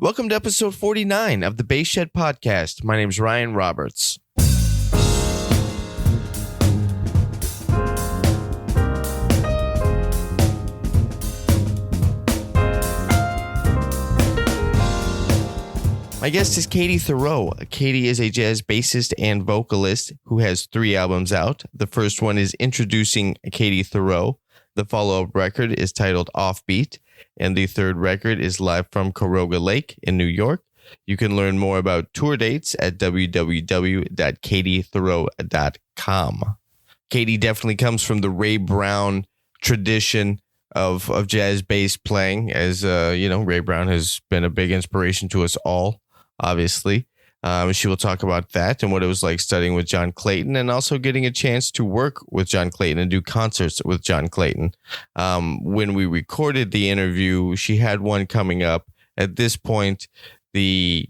Welcome to episode 49 of the Bass Shed Podcast. My name is Ryan Roberts. My guest is Katie Thiroux. Katie is a jazz bassist and vocalist who has 3 albums out. The first one is Introducing Katie Thiroux. The follow-up record is titled Offbeat. And the third record is Live from Caroga Lake in New York. You can learn more about tour dates at www.katiethiroux.com. Katie definitely comes from the Ray Brown tradition of jazz bass playing, as Ray Brown has been a big inspiration to us all. Obviously, she will talk about that and what it was like studying with John Clayton and also getting a chance to work with John Clayton and do concerts with John Clayton. When we recorded the interview, she had one coming up. At this point, the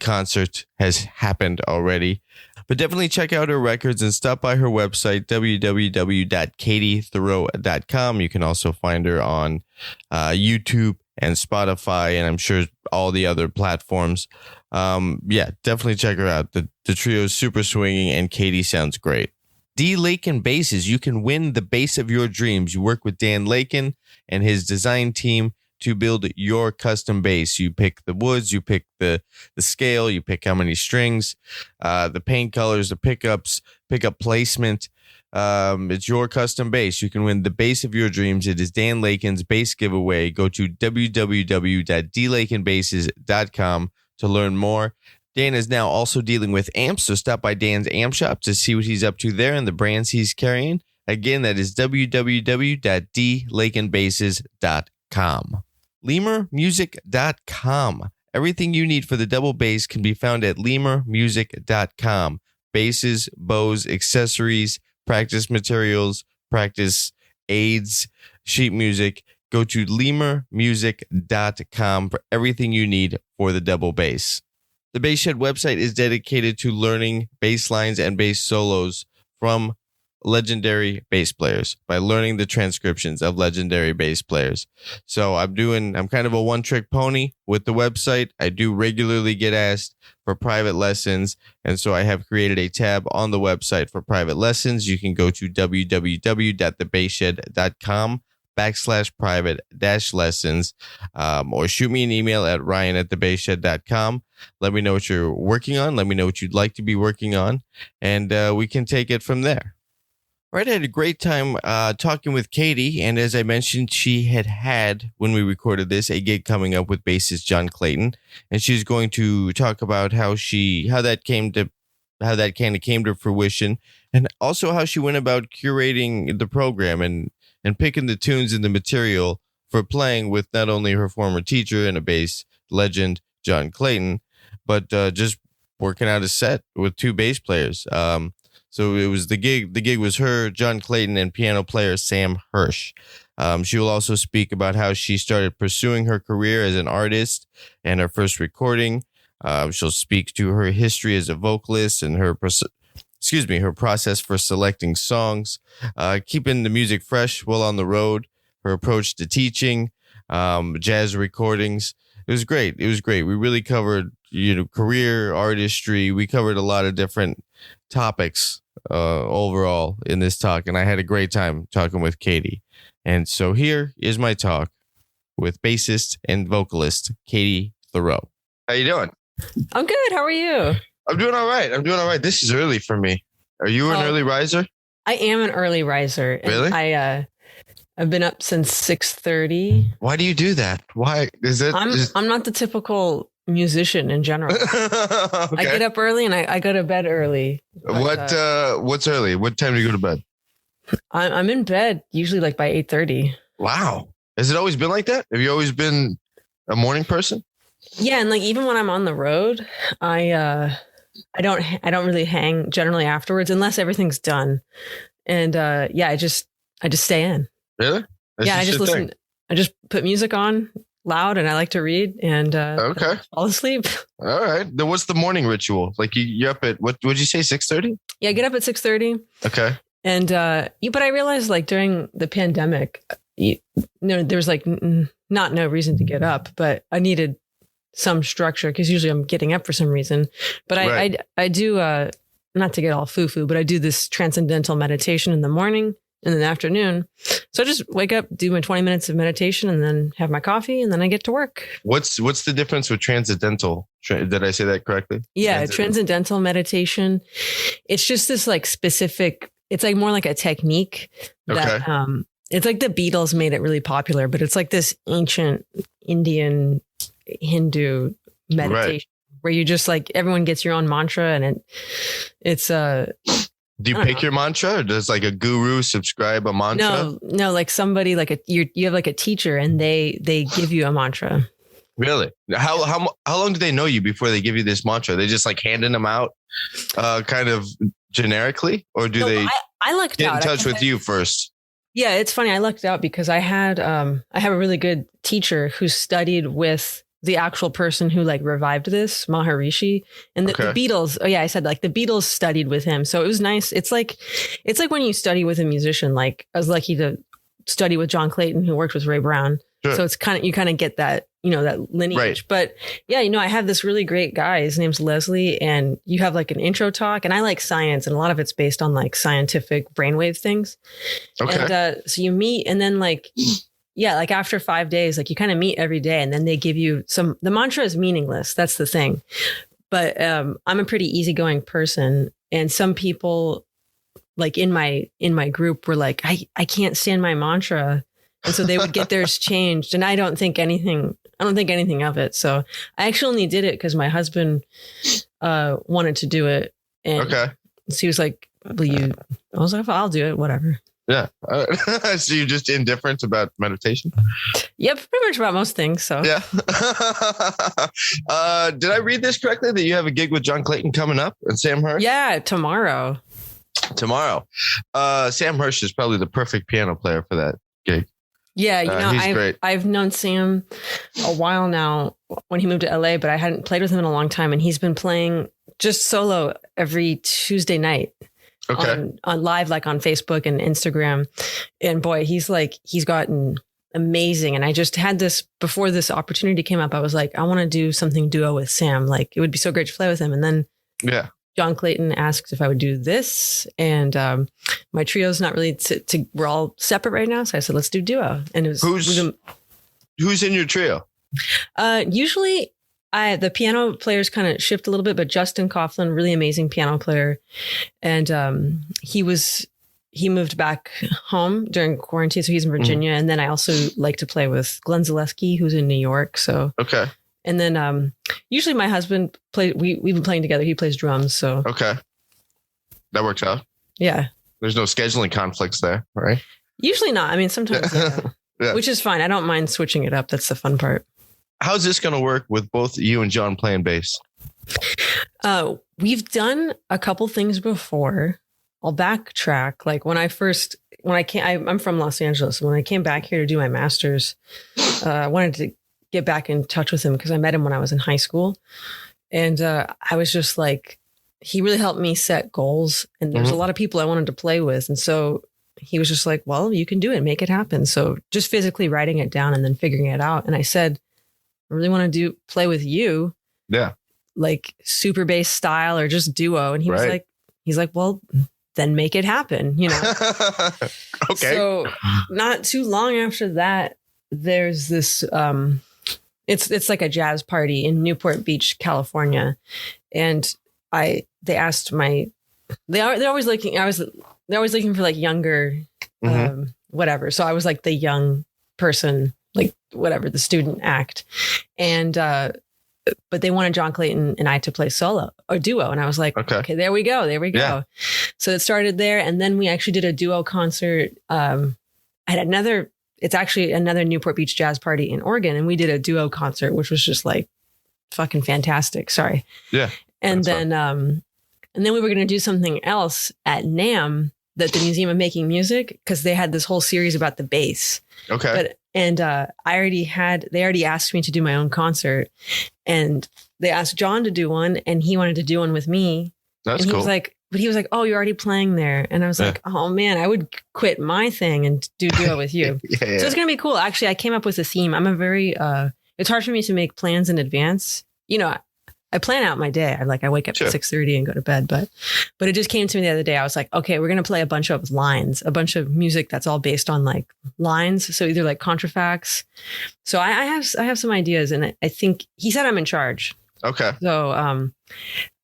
concert has happened already. But definitely check out her records and stop by her website, www.katiethiroux.com. You can also find her on YouTube and Spotify, and I'm sure all the other platforms. Definitely check her out. The trio is super swinging, and Katie sounds great. D. Lakin Basses. You can win the bass of your dreams. You work with Dan Lakin and his design team to build your custom bass. You pick the woods, you pick the scale, you pick how many strings, the paint colors, the pickups, pickup placement. It's your custom bass. You can win the bass of your dreams. It is Dan Lakin's bass giveaway. Go to www.dlakinbasses.com to learn more. Dan is now also dealing with amps, so stop by Dan's amp shop to see what he's up to there and the brands he's carrying. Again, that is www.dlakinbasses.com. lemurmusic.com. Everything you need for the double bass can be found at lemurmusic.com. Basses, bows, accessories, practice materials, practice aids, sheet music. Go to lemurmusic.com for everything you need for the double bass. The Bass Shed website is dedicated to learning bass lines and bass solos from legendary bass players by learning the transcriptions of legendary bass players. So I'm kind of a one-trick pony with the website. I do regularly get asked for private lessons, and so I have created a tab on the website for private lessons. You can go to www.thebassshed.com/private-lessons or shoot me an email at ryan@thebassshed.com. Let me know what you're working on. Let me know what you'd like to be working on, and we can take it from there. All right, I had a great time talking with Katie, and as I mentioned, she had, when we recorded this, a gig coming up with bassist John Clayton, and she's going to talk about how that kind of came to fruition, and also how she went about curating the program and picking the tunes and the material for playing with not only her former teacher and a bass legend, John Clayton, but just working out a set with 2 bass players. So it was the gig was her, John Clayton, and piano player Sam Hirsch. She will also speak about how she started pursuing her career as an artist and her first recording. She'll speak to her history as a vocalist and her process for selecting songs, keeping the music fresh while on the road, her approach to teaching, jazz recordings. It was great. We really covered, career, artistry. We covered a lot of different topics overall in this talk, and I had a great time talking with Katie. And so here is my talk with bassist and vocalist Katie Thiroux. How you doing? I'm good. How are you? I'm doing all right. This is early for me. Are you an early riser? I am an early riser. Really? I've been up since 6:30. Why do you do that? Why is it? I'm not the typical musician in general. Okay. I get up early and I go to bed early. But, what's early? What time do you go to bed? I'm in bed usually like by 8:30. Wow. Has it always been like that? Have you always been a morning person? Yeah, and like even when I'm on the road, I don't really hang generally afterwards unless everything's done. And I just stay in. Really? I just listen. I just put music on loud, and I like to read and fall asleep. All right. Then what's the morning ritual? Like you're up at what would you say 6:30? Yeah, I get up at 6:30. Okay. And but I realized like during the pandemic, there was like no reason to get up, but I needed some structure because usually I'm getting up for some reason. But I do, not to get all foo-foo, but I do this transcendental meditation in the morning and in the afternoon. So I just wake up, do my 20 minutes of meditation and then have my coffee and then I get to work. What's the difference with transcendental? Did I say that correctly? Yeah. Transcendental meditation. It's just this like specific, it's like more like a technique that, it's like the Beatles made it really popular, but it's like this ancient Indian Hindu meditation where you just like, everyone gets your own mantra and it's do you pick your mantra or does like a guru subscribe a mantra? No, like somebody like you have like a teacher and they give you a mantra. Really? How long do they know you before they give you this mantra? They just like handing them out kind of generically, or do they I lucked get out. in touch with you first? Yeah, it's funny. I lucked out because I have a really good teacher who studied with the actual person who like revived this, Maharishi, and the Beatles. Oh yeah, I said like the Beatles studied with him, so it was nice. It's like when you study with a musician. Like I was lucky to study with John Clayton, who worked with Ray Brown. Sure. So it's you kind of get that, that lineage. Right. But yeah, I have this really great guy. His name's Leslie, and you have like an intro talk, and I like science, and a lot of it's based on like scientific brainwave things. Okay. And so you meet, and then like. Yeah, like after 5 days, like you kind of meet every day and then they give you the mantra is meaningless. That's the thing. But I'm a pretty easygoing person. And some people like in my group were like, I can't stand my mantra. And so they would get theirs changed. And I don't think anything of it. So I actually only did it because my husband wanted to do it. And so he was like, I was like, I'll do it, whatever. Yeah. So you're just indifferent about meditation? Yep, pretty much about most things. So yeah. Did I read this correctly that you have a gig with John Clayton coming up and Sam Hirsch? Yeah, tomorrow. Sam Hirsch is probably the perfect piano player for that gig. Yeah, he's great. I've known Sam a while now when he moved to LA, but I hadn't played with him in a long time, and he's been playing just solo every Tuesday night. On live, like on Facebook and Instagram. And boy, he's gotten amazing. And I just had this before this opportunity came up. I was like, I want to do something duo with Sam. Like it would be so great to play with him. And then John Clayton asked if I would do this. And my trio's not really we're all separate right now. So I said, let's do duo. And it was who's in your trio? Usually the piano players kind of shift a little bit, but Justin Coughlin, really amazing piano player. And he moved back home during quarantine. So he's in Virginia. And then I also like to play with Glenn Zaleski, who's in New York. So, and then usually my husband we've been playing together. He plays drums. So, that works out. Yeah. There's no scheduling conflicts there, right? Usually not. I mean, sometimes, which is fine. I don't mind switching it up. That's the fun part. How's this going to work with both you and John playing bass? We've done a couple things before. I'll backtrack. Like I'm from Los Angeles. When I came back here to do my master's, I wanted to get back in touch with him because I met him when I was in high school. And I was just like, he really helped me set goals. And there's a lot of people I wanted to play with. And so he was just like, well, you can do it, make it happen. So just physically writing it down and then figuring it out. And I said, I really want to play with you. Yeah. Like super bass style or just duo. And he was like, well, then make it happen, So not too long after that, there's this, it's like a jazz party in Newport Beach, California. And they're always looking for like younger, whatever. So I was like the young person, like whatever, the student act. And, but they wanted John Clayton and I to play solo or duo. And I was like, okay, there we go. Yeah. So it started there. And then we actually did a duo concert. It's actually another Newport Beach jazz party in Oregon. And we did a duo concert, which was just like fucking fantastic. Sorry. Yeah. And then we were going to do something else at NAMM, the Museum of Making Music, because they had this whole series about the bass. Okay. They already asked me to do my own concert, and they asked John to do one, and he wanted to do one with me. That's cool. He was like, oh, you're already playing there. And I was like, oh man, I would quit my thing and do duo with you. So it's going to be cool. Actually, I came up with a theme. I'm a very it's hard for me to make plans in advance. You know, I plan out my day. I wake up at 6:30 and go to bed, but it just came to me the other day. I was like, okay, we're going to play a bunch of lines, a bunch of music that's all based on like lines. So either like contrafacts. So I have some ideas, and I think he said I'm in charge. Okay. So,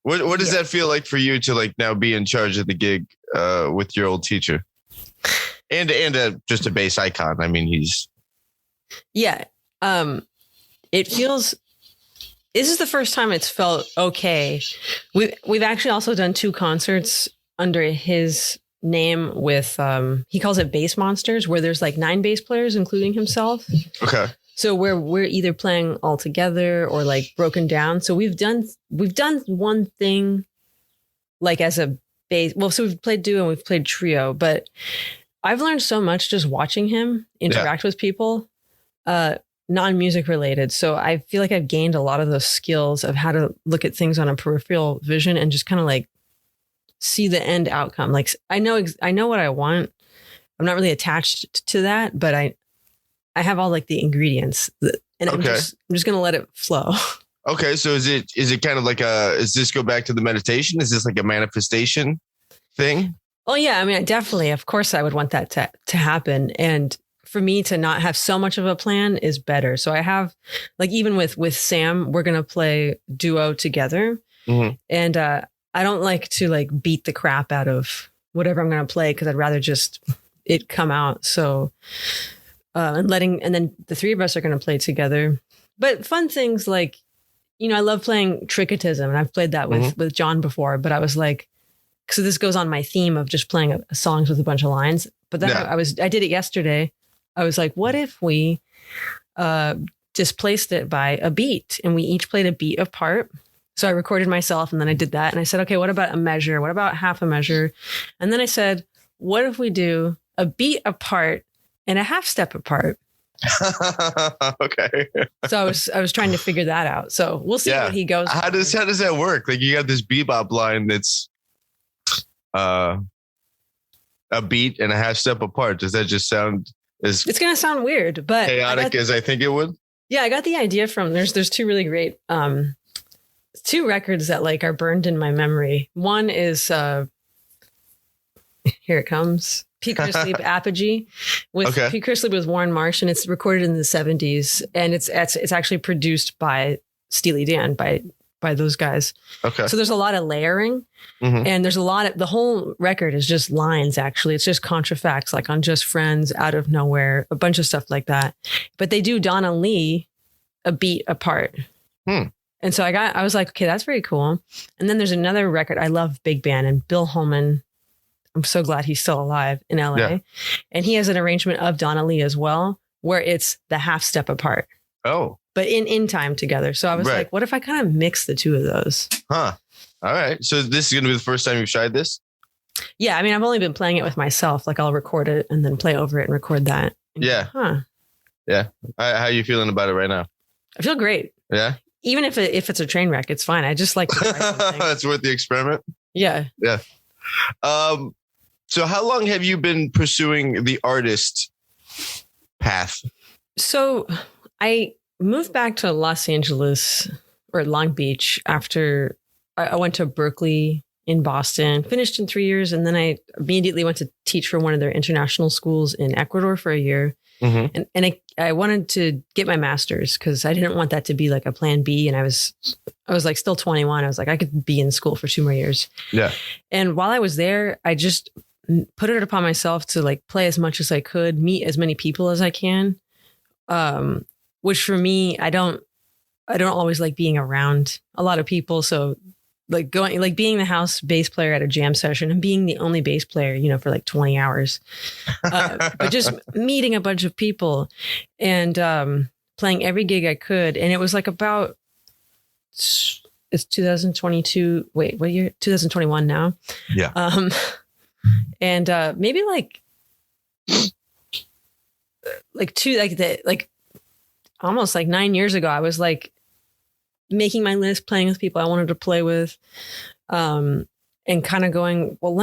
what does that feel like for you to like now be in charge of the gig, with your old teacher and just a bass icon? I mean, he's. Yeah. It feels. This is the first time it's felt okay. We've actually also done 2 concerts under his name with he calls it Bass Monsters, where there's like 9 bass players, including himself. Okay. So we're either playing all together or like broken down. So we've done one thing like as a bass. Well, so we've played duo and we've played trio, but I've learned so much just watching him interact with people. Non-music related. So I feel like I've gained a lot of those skills of how to look at things on a peripheral vision and just kind of like see the end outcome. Like I know what I want. I'm not really attached to that, but I have all like the ingredients and I'm just going to let it flow. Okay. So is it kind of like does this go back to the meditation? Is this like a manifestation thing? Oh yeah. I mean, of course I would want that to happen. And for me to not have so much of a plan is better. So I have like, even with Sam, we're going to play duo together. Mm-hmm. And I don't like to like beat the crap out of whatever I'm going to play, because I'd rather just it come out. So, and then the 3 of us are going to play together. But fun things like, you know, I love playing Tricketism, and I've played that with John before, but I was like, so this goes on my theme of just playing songs with a bunch of lines. But then I did it yesterday. I was like, what if we displaced it by a beat, and we each played a beat apart? So I recorded myself, and then I did that. And I said, okay, what about a measure? What about half a measure? And then I said, what if we do a beat apart and a half step apart? Okay. So I was trying to figure that out. So we'll see what he goes. How does that work? Like you got this bebop line that's a beat and a half step apart. Does that just sound it's going to sound weird, but chaotic as I think it would? Yeah, I got the idea from there's 2 really great 2 records that like are burned in my memory. One is here it comes. Peak or Sleep Apogee with Peak or Sleep with Warren Marsh, and it's recorded in the 70s, and it's actually produced by Steely Dan by those guys. Okay. So there's a lot of layering, and there's a lot of the whole record is just lines. Actually, it's just contrafacts, like on Just Friends, Out of Nowhere, a bunch of stuff like that. But they do Donna Lee a beat apart. And so I was like, okay, that's very cool. And then there's another record. I love big band, and Bill Holman. I'm so glad he's still alive in LA. Yeah. And he has an arrangement of Donna Lee as well, where it's the half step apart. Oh. But in time together. So I was like, what if I kind of mix the 2 of those? Huh. All right. So this is going to be the first time you've tried this? Yeah. I mean, I've only been playing it with myself. Like I'll record it and then play over it and record that. And yeah. Yeah. How are you feeling about it right now? I feel great. Yeah. Even if it's a train wreck, it's fine. I just like to try something. It's worth the experiment. Yeah. Yeah. So how long have you been pursuing the artist path? So I moved back to Los Angeles or Long Beach after I went to Berkeley in Boston, finished in 3 years. And then I immediately went to teach for one of their international schools in Ecuador for a year. Mm-hmm. And I wanted to get my master's because I didn't want that to be like a plan B. And I was like still 21. I was like, I could be in school for 2 more years. Yeah. And while I was there, I just put it upon myself to like play as much as I could, meet as many people as I can. Which for me, I don't always like being around a lot of people. So like being the house bass player at a jam session and being the only bass player, for like 20 hours, but just meeting a bunch of people and, playing every gig I could. And it was like it's 2022. Wait, what year? 2021 now. Yeah. And, maybe almost like 9 years ago, I was like making my list, playing with people I wanted to play with, and kind of going, well,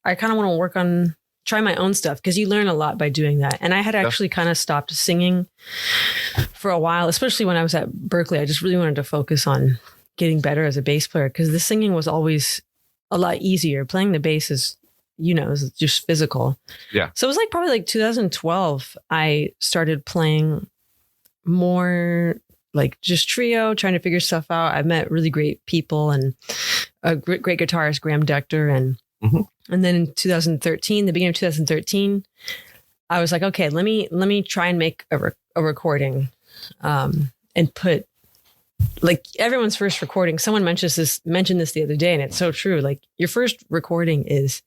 I kind of want to work on try my own stuff, because you learn a lot by doing that. And I had actually kind of stopped singing for a while, especially when I was at Berkeley. I just really wanted to focus on getting better as a bass player, because the singing was always a lot easier. Playing the bass is, is just physical. Yeah. So it was probably 2012, I started playing more just trio, trying to figure stuff out. I met really great people and a great guitarist, Graham Dector. And then in 2013, the beginning of 2013, I was like, okay, let me try and make a recording, and put everyone's first recording. Someone mentioned this the other day, and it's so true. Your first recording is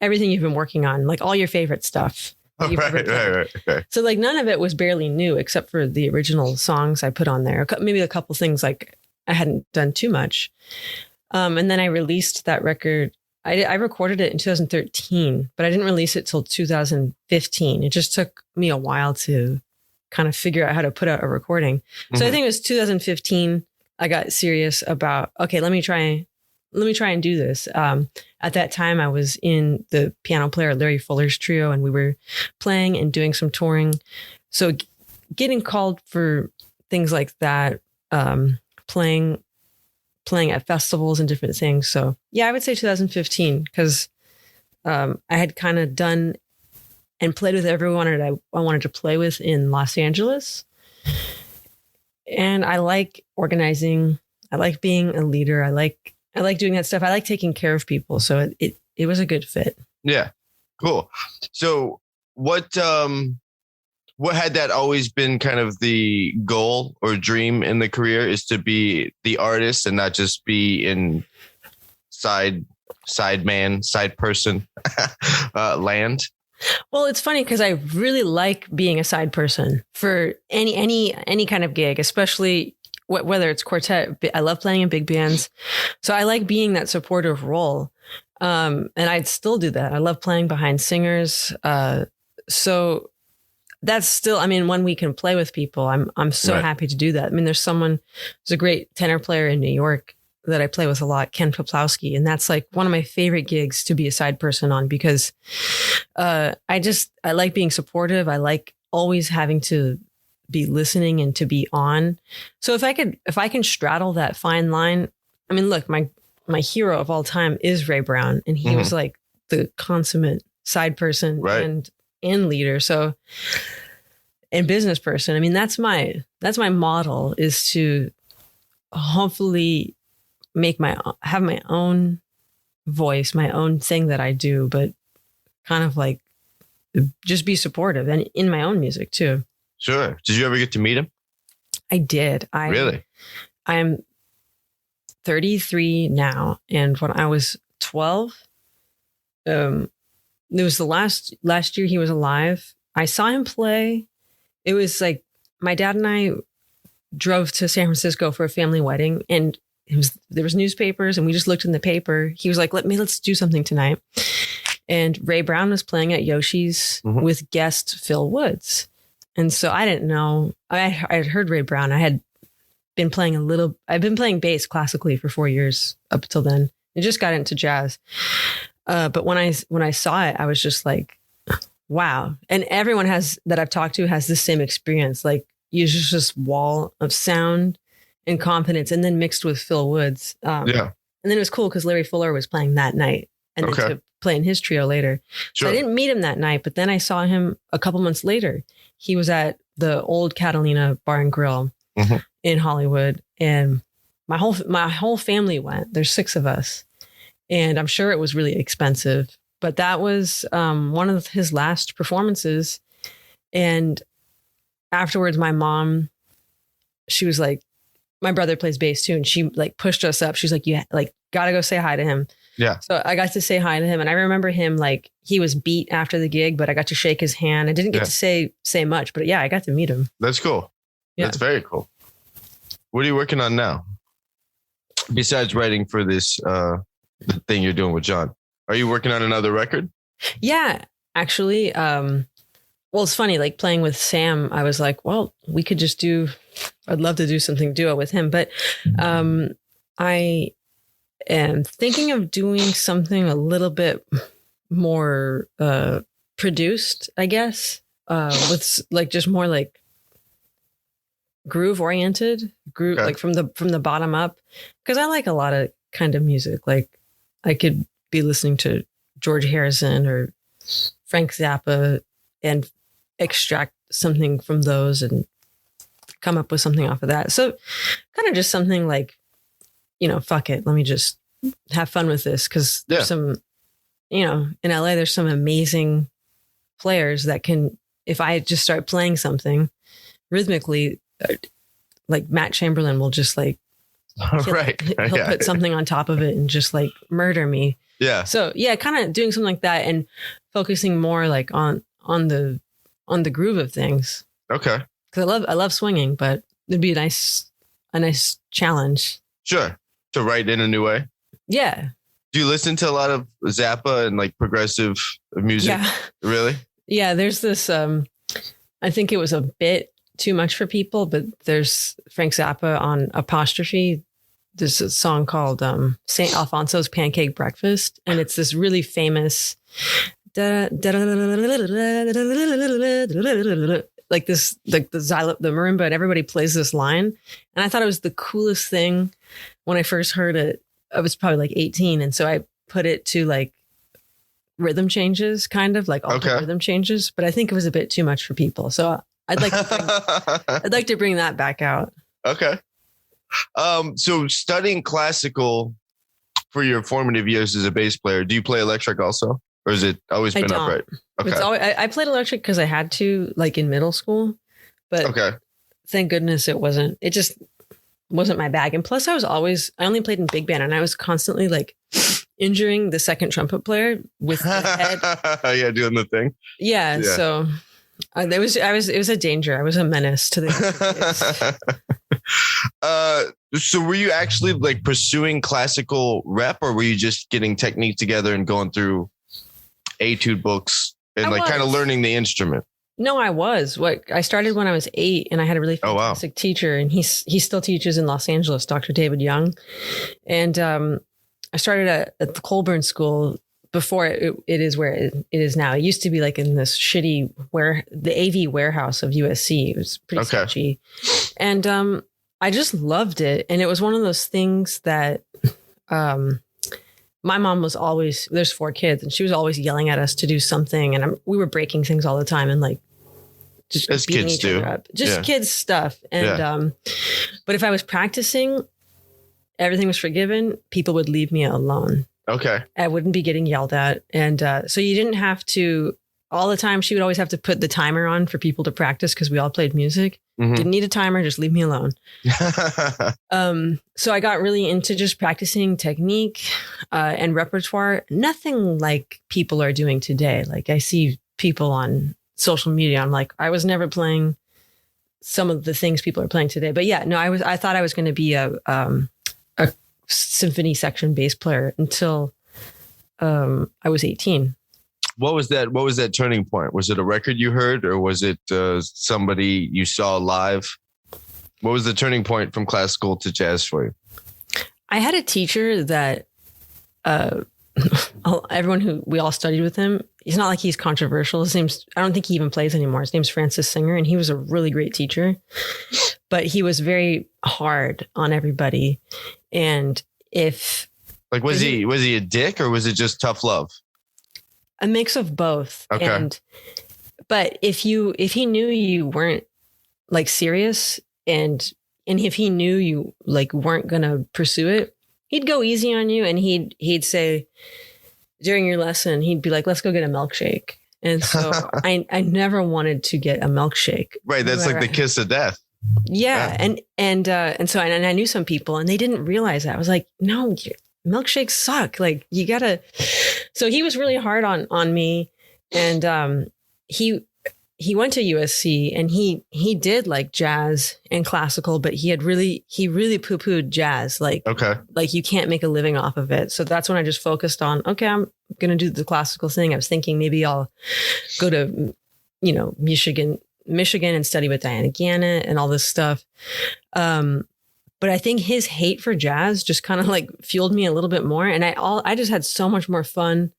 everything you've been working on, all your favorite stuff. Right. So none of it was barely new, except for the original songs I put on there. Maybe a couple things I hadn't done too much. And then I released that record. I recorded it in 2013, but I didn't release it till 2015. It just took me a while to kind of figure out how to put out a recording. So I think it was 2015. I got serious about, okay, let me try and do this. At that time, I was in the piano player Larry Fuller's trio, and we were playing and doing some touring. So getting called for things like that, playing at festivals and different things. So yeah, I would say 2015, because I had kind of done and played with everyone that I wanted to play with in Los Angeles. And I like organizing. I like being a leader. I like doing that stuff. I like taking care of people. So it was a good fit. Yeah. Cool. So what had that always been kind of the goal or dream in the career, is to be the artist and not just be in side person land? Well, it's funny because I really like being a side person for any kind of gig, especially whether it's quartet. I love playing in big bands. So I like being that supportive role. And I'd still do that. I love playing behind singers. So that's still, when we can play with people, I'm so happy to do that. There's a great tenor player in New York that I play with a lot, Ken Poplowski. And that's one of my favorite gigs to be a side person on, because I like being supportive. I like always having to be listening and to be on. So if I can straddle that fine line, look, my hero of all time is Ray Brown, and he was the consummate side person and leader. So, and business person. That's my model, is to hopefully have my own voice, my own thing that I do, but kind of just be supportive, and in my own music too. Sure. Did you ever get to meet him? I did. Really? I'm 33 now. And when I was 12, it was the last year he was alive. I saw him play. It was my dad and I drove to San Francisco for a family wedding, and there was newspapers, and we just looked in the paper. He was like, let's do something tonight. And Ray Brown was playing at Yoshi's with guest Phil Woods. And so I didn't know, I had heard Ray Brown. I've been playing bass classically for 4 years up until then. I just got into jazz. But when I saw it, I was just like, wow. And everyone that I've talked to has the same experience. You just this wall of sound and confidence, and then mixed with Phil Woods. And then it was cool because Larry Fuller was playing that night, and then to play in his trio later. Sure. So I didn't meet him that night, but then I saw him a couple months later. He was at the old Catalina Bar and Grill in Hollywood, and my whole family went. There's 6 of us, and I'm sure it was really expensive, but that was one of his last performances. And afterwards, my mom, she was like, my brother plays bass too, and she pushed us up. She's like, you gotta go say hi to him. Yeah. So I got to say hi to him, and I remember him he was beat after the gig, but I got to shake his hand. I didn't get to say much, but yeah, I got to meet him. That's cool. Yeah. That's very cool. What are you working on now? Besides writing for this the thing you're doing with John, are you working on another record? Yeah, actually. Well, it's funny, playing with Sam, I was like, well, we could just I'd love to do something duo with him. But I am thinking of doing something a little bit more produced, I guess, with like just more like groove oriented, Okay. like from the bottom up, because I like a lot of kind of music. Like I could be listening to George Harrison or Frank Zappa and extract something from those and come up with something off of that. So kind of just something like, fuck it, let me just have fun with this, because there's some, in LA there's some amazing players that can, if I just start playing something rhythmically, like Matt Chamberlain will just like he'll put something on top of it and just like murder me. Yeah. So yeah, kind of doing something like that and focusing more like on the groove of things. Okay. Because I love swinging, but it'd be a nice challenge. Sure. To write in a new way. Yeah. Do you listen to a lot of Zappa and like progressive music? Yeah. Really? Yeah. There's this. I think it was a bit too much for people, but there's Frank Zappa on Apostrophe. There's a song called St. Alfonso's Pancake Breakfast, and it's this really famous like this, like the marimba, and everybody plays this line. And I thought it was the coolest thing when I first heard it. I was probably like 18, and so I put it to like rhythm changes, kind of like alternate rhythm changes. But I think it was a bit too much for people, so I'd like to bring that back out. Okay. So studying classical for your formative years as a bass player, do you play electric also? Or has it always been upright? Okay. It's always, I played electric because I had to, like in middle school, but thank goodness it just wasn't my bag. And plus I only played in big band, and I was constantly like injuring the second trumpet player with the head. Yeah, doing the thing. Yeah. So it was a danger. I was a menace to the So were you actually like pursuing classical rep, or were you just getting technique together and going through etude books and kind of learning the instrument? No, I was. I started when I was 8, and I had a really fantastic teacher, and he still teaches in Los Angeles, Dr. David Young. And I started at the Colburn School before it is where it is now. It used to be like in this shitty the AV warehouse of USC. It was pretty sketchy. And I just loved it. And it was one of those things that my mom was always, there's 4 kids, and she was always yelling at us to do something. And we were breaking things all the time and like just as beating kids each do. other up. Just kids stuff. And but if I was practicing, everything was forgiven. People would leave me alone. Okay. I wouldn't be getting yelled at. And so you didn't have to, all the time, she would always have to put the timer on for people to practice because we all played music. Mm-hmm. Didn't need a timer, just leave me alone. So I got really into just practicing technique and repertoire. Nothing like people are doing today. Like I see people on social media. I'm like, I was never playing some of the things people are playing today. But yeah, no, I thought I was going to be a symphony section bass player until I was 18. What was that turning point? Was it a record you heard, or was it somebody you saw live? What was the turning point from classical to jazz for you? I had a teacher that we all studied with him. He's not like he's controversial. I don't think he even plays anymore. His name's Francis Singer, and he was a really great teacher, but he was very hard on everybody. And was he a dick, or was it just tough love? A mix of both. Okay. But if he knew you weren't like serious, and if he knew you like weren't gonna pursue it, he'd go easy on you, and he'd say during your lesson, he'd be like, "Let's go get a milkshake." And so I never wanted to get a milkshake. Right. That's like the kiss of death. Yeah. And so I knew some people, and they didn't realize that. I was like, no, milkshakes suck. Like you gotta. So he was really hard on me, and he went to USC, and he did like jazz and classical, but he really poo-pooed jazz. Like you can't make a living off of it. So that's when I just focused on, okay, I'm gonna do the classical thing. I was thinking maybe I'll go to Michigan and study with Diana Gannett and all this stuff. But I think his hate for jazz just kind of like fueled me a little bit more. And I just had so much more fun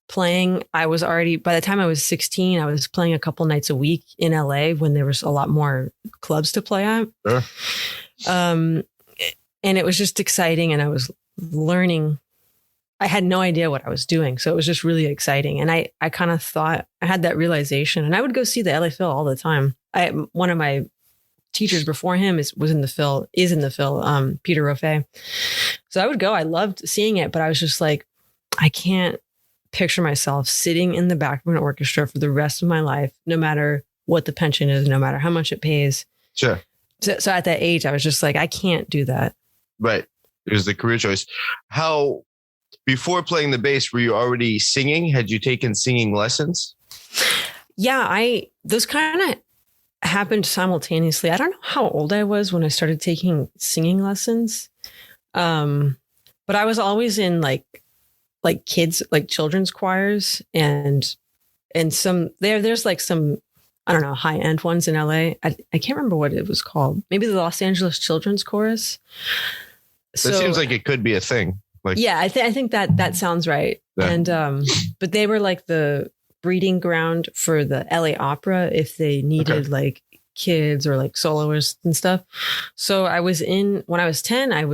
playing. I was already, by the time I was 16, I was playing a couple nights a week in LA when there was a lot more clubs to play at. Sure. And it was just exciting, and I was learning. I had no idea what I was doing. So it was just really exciting. And I kind of thought, I had that realization, and I would go see the LA Phil all the time. One of my teachers before him is in the Phil, Peter Roffet. So I would go, I loved seeing it, but I was just like, I can't picture myself sitting in the back of an orchestra for the rest of my life, no matter what the pension is, no matter how much it pays. Sure. So at that age, I was just like, I can't do that. Right. It was the career choice. How, before playing the bass, were you already singing? Had you taken singing lessons? Yeah, those kind of happened simultaneously. I don't know how old I was when I started taking singing lessons. But I was always in like kids, like children's choirs, and some there's like some, I don't know, high end ones in LA. I can't remember what it was called. Maybe the Los Angeles Children's Chorus. So, that seems like it could be a thing. Like, yeah, I think that sounds right. Yeah. And but they were like the breeding ground for the LA Opera if they needed like kids or like soloists and stuff. So when I was 10, I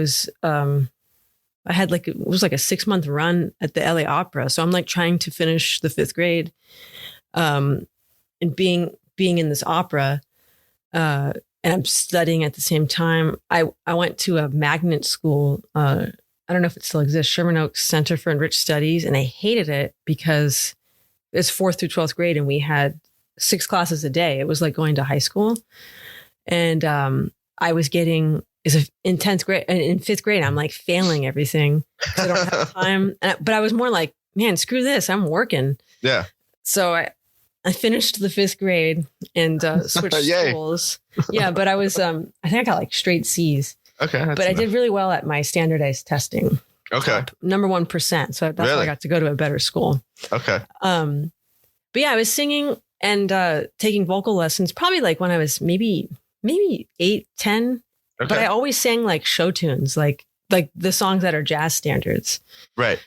had like, it was like a 6-month run at the LA Opera. So I'm like trying to finish the 5th grade, and being in this opera, and I'm studying at the same time. I went to a magnet school. I don't know if it still exists, Sherman Oaks Center for Enriched Studies. And I hated it because it's 4th through 12th grade and we had 6 classes a day. It was like going to high school. And I was getting, in 10th grade, in 5th grade, I'm like failing everything. So I don't have time. But I was more like, man, screw this. I'm working. Yeah. So I finished the 5th grade and switched schools. Yeah. But I was, I think I got like straight C's. Okay. But I did really well at my standardized testing. Okay. Number 1%. So that's why I got to go to a better school. Okay. But yeah, I was singing and taking vocal lessons probably like when I was maybe 8, 10. Okay. But I always sang like show tunes, like the songs that are jazz standards. Right.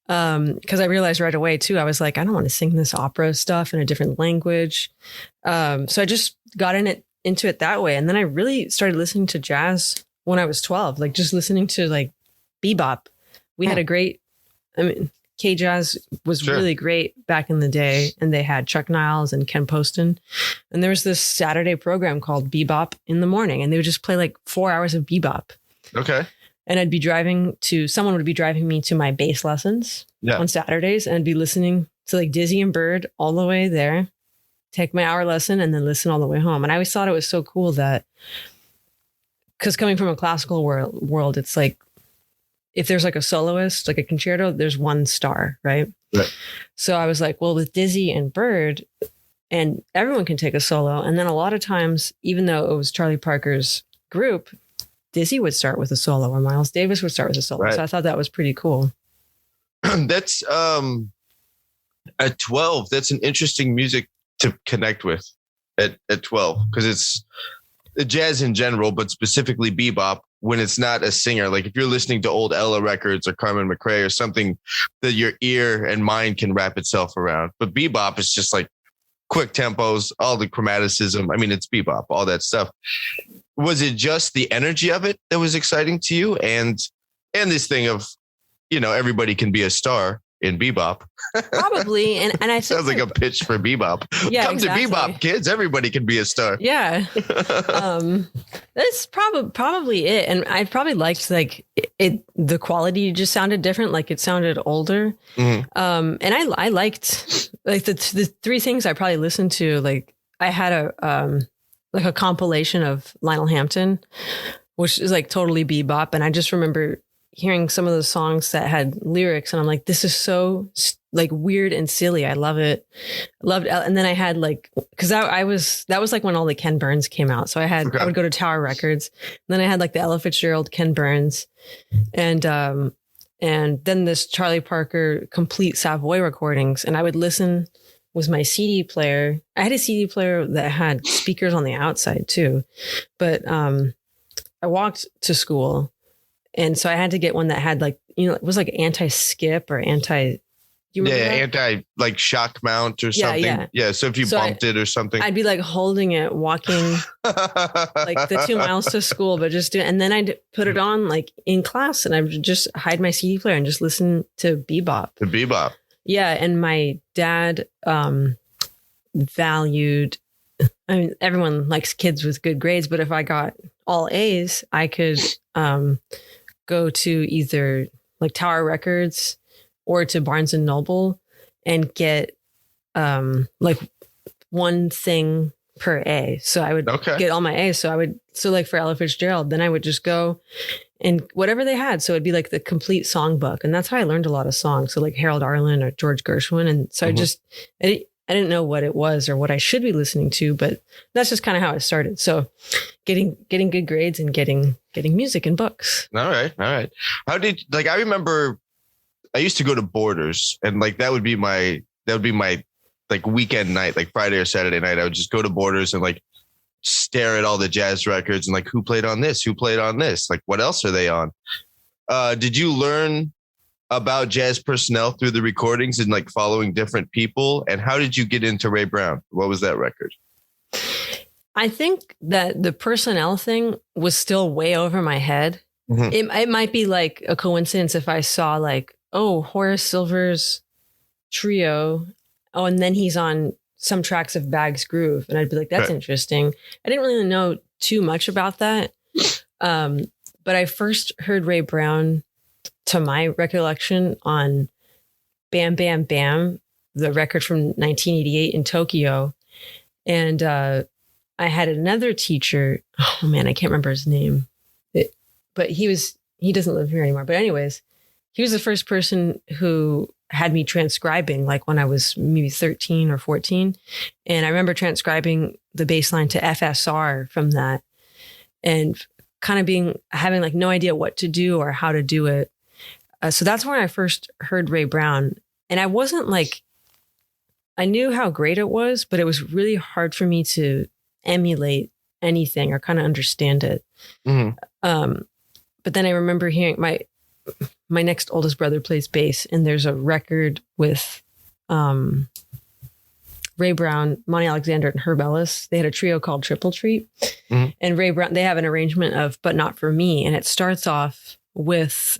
Because I realized right away too, I was like, I don't want to sing this opera stuff in a different language. So I just got into it that way. And then I really started listening to jazz when I was 12, like just listening to like bebop. We had a great, K-Jazz was really great back in the day. And they had Chuck Niles and Ken Poston. And there was this Saturday program called Bebop in the Morning. And they would just play like 4 hours of bebop. Okay. And someone would be driving me to my bass lessons on Saturdays. And I'd be listening to like Dizzy and Bird all the way there, take my hour lesson and then listen all the way home. And I always thought it was so cool that, because coming from a classical world, it's like, if there's like a soloist, like a concerto, there's one star, right? Right. So I was like, well, with Dizzy and Bird, and everyone can take a solo. And then a lot of times, even though it was Charlie Parker's group, Dizzy would start with a solo or Miles Davis would start with a solo. Right. So I thought that was pretty cool. That's at 12, that's an interesting music to connect with at 12, because it's jazz in general, but specifically bebop. When it's not a singer, like if you're listening to old Ella records or Carmen McRae or something that your ear and mind can wrap itself around. But bebop is just like quick tempos, all the chromaticism. I mean, it's bebop, all that stuff. Was it just the energy of it that was exciting to you? And this thing of, everybody can be a star in bebop. Probably. And I think sounds like a pitch for bebop. Yeah, Come exactly. to bebop, kids. Everybody can be a star. Yeah. That's probably it. And I probably liked like the quality just sounded different. Like it sounded older. Mm-hmm. And I liked like the 3 things I probably listened to. Like I had a compilation of Lionel Hampton, which is like totally bebop. And I just remember hearing some of those songs that had lyrics and I'm like, this is so like weird and silly. I love it. Loved it. And then I had like, cause that was like when all the Ken Burns came out. So I would go to Tower Records and then I had like the Ella Fitzgerald, Ken Burns and then this Charlie Parker complete Savoy recordings. And I would listen with my CD player. I had a CD player that had speakers on the outside too, but, I walked to school. And so I had to get one that had like, it was like anti-skip or Do you remember that? Anti like shock mount or something. Yeah. So if you bumped it or something, I'd be like holding it, walking like the 2 miles to school, but just do it. And then I'd put it on like in class, and I would just hide my CD player and just listen to bebop. Yeah. And my dad valued, I mean, everyone likes kids with good grades, but if I got all A's, I could go to either like Tower Records or to Barnes and Noble and get like one thing per A. So I would get all my A's. So like for Ella Fitzgerald, then I would just go and whatever they had. So it'd be like the complete songbook. And that's how I learned a lot of songs. So like Harold Arlen or George Gershwin. And so I didn't know what it was or what I should be listening to, but that's just kind of how it started. So getting good grades and getting music and books. All right. How did, like, I remember I used to go to Borders, and like that would be my like weekend night, like Friday or Saturday night. I would just go to Borders and like stare at all the jazz records and like who played on this, like what else are they on? Did you learn about jazz personnel through the recordings and like following different people? And how did you get into Ray Brown? What was that record? I think that the personnel thing was still way over my head. Mm-hmm. It might be like a coincidence if I saw like, oh, Horace Silver's trio. Oh, and then he's on some tracks of Bag's Groove. And I'd be like, that's interesting. I didn't really know too much about that. But I first heard Ray Brown, to my recollection, on Bam Bam Bam, the record from 1988 in Tokyo. And I had another teacher. Oh man, I can't remember his name. But he doesn't live here anymore. But anyways, he was the first person who had me transcribing, like when I was maybe 13 or 14. And I remember transcribing the bass line to FSR from that and kind of having like no idea what to do or how to do it. So that's when I first heard Ray Brown. And I wasn't like, I knew how great it was, but it was really hard for me to emulate anything or kind of understand it. Mm-hmm. But then I remember hearing my next oldest brother plays bass, and there's a record with Ray Brown, Monty Alexander, and Herb Ellis. They had a trio called Triple Treat. Mm-hmm. And Ray Brown, they have an arrangement of But Not For Me. And it starts off with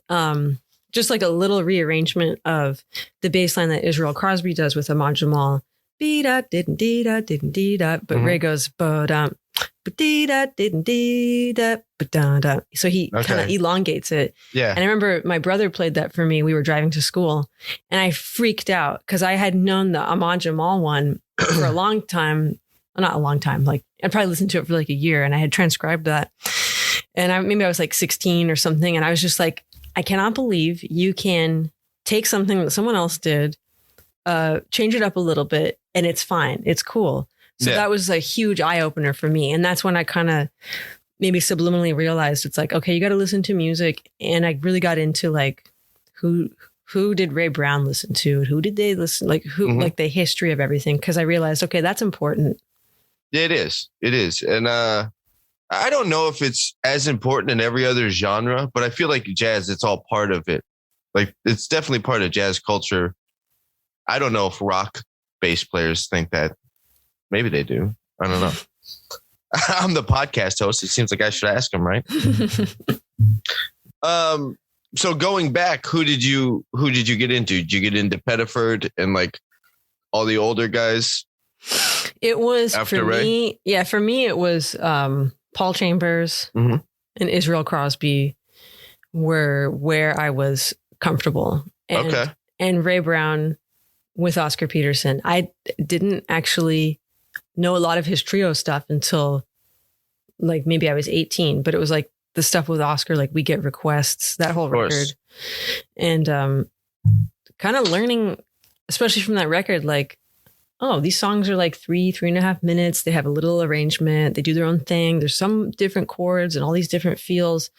just like a little rearrangement of the bass line that Israel Crosby does with Ahmad Jamal. Be-da, didn't dee-da, didn't dee-da. But mm-hmm. Ray goes, ba-dum. Ba-dee-da, didn't dee-da, ba-da-da. So he kind of elongates it. Yeah. And I remember my brother played that for me. We were driving to school and I freaked out because I had known the Ahmad Jamal one for a long time. Not a long time. Like I'd probably listened to it for like a year, and I had transcribed that. And maybe I was like 16 or something. And I was just like, I cannot believe you can take something that someone else did, change it up a little bit, and it's fine. It's cool. So that was a huge eye opener for me. And that's when I kind of maybe subliminally realized it's like, okay, you got to listen to music. And I really got into like, who did Ray Brown listen to? Who did they listen? Like like the history of everything. Cause I realized, okay, that's important. Yeah, it is. It is. And, I don't know if it's as important in every other genre, but I feel like jazz, it's all part of it. Like it's definitely part of jazz culture. I don't know if rock bass players think that. Maybe they do. I don't know. I'm the podcast host. It seems like I should ask them, right? So going back, who did you get into? Did you get into Pettiford and like all the older guys? It was for me. Yeah, for me it was Paul Chambers and Israel Crosby were where I was comfortable. And Ray Brown with Oscar Peterson. I didn't actually know a lot of his trio stuff until like maybe I was 18, but it was like the stuff with Oscar, like We Get Requests, that whole record. And kind of learning, especially from that record, like, oh, these songs are like 3.5 minutes. They have a little arrangement. They do their own thing. There's some different chords and all these different feels.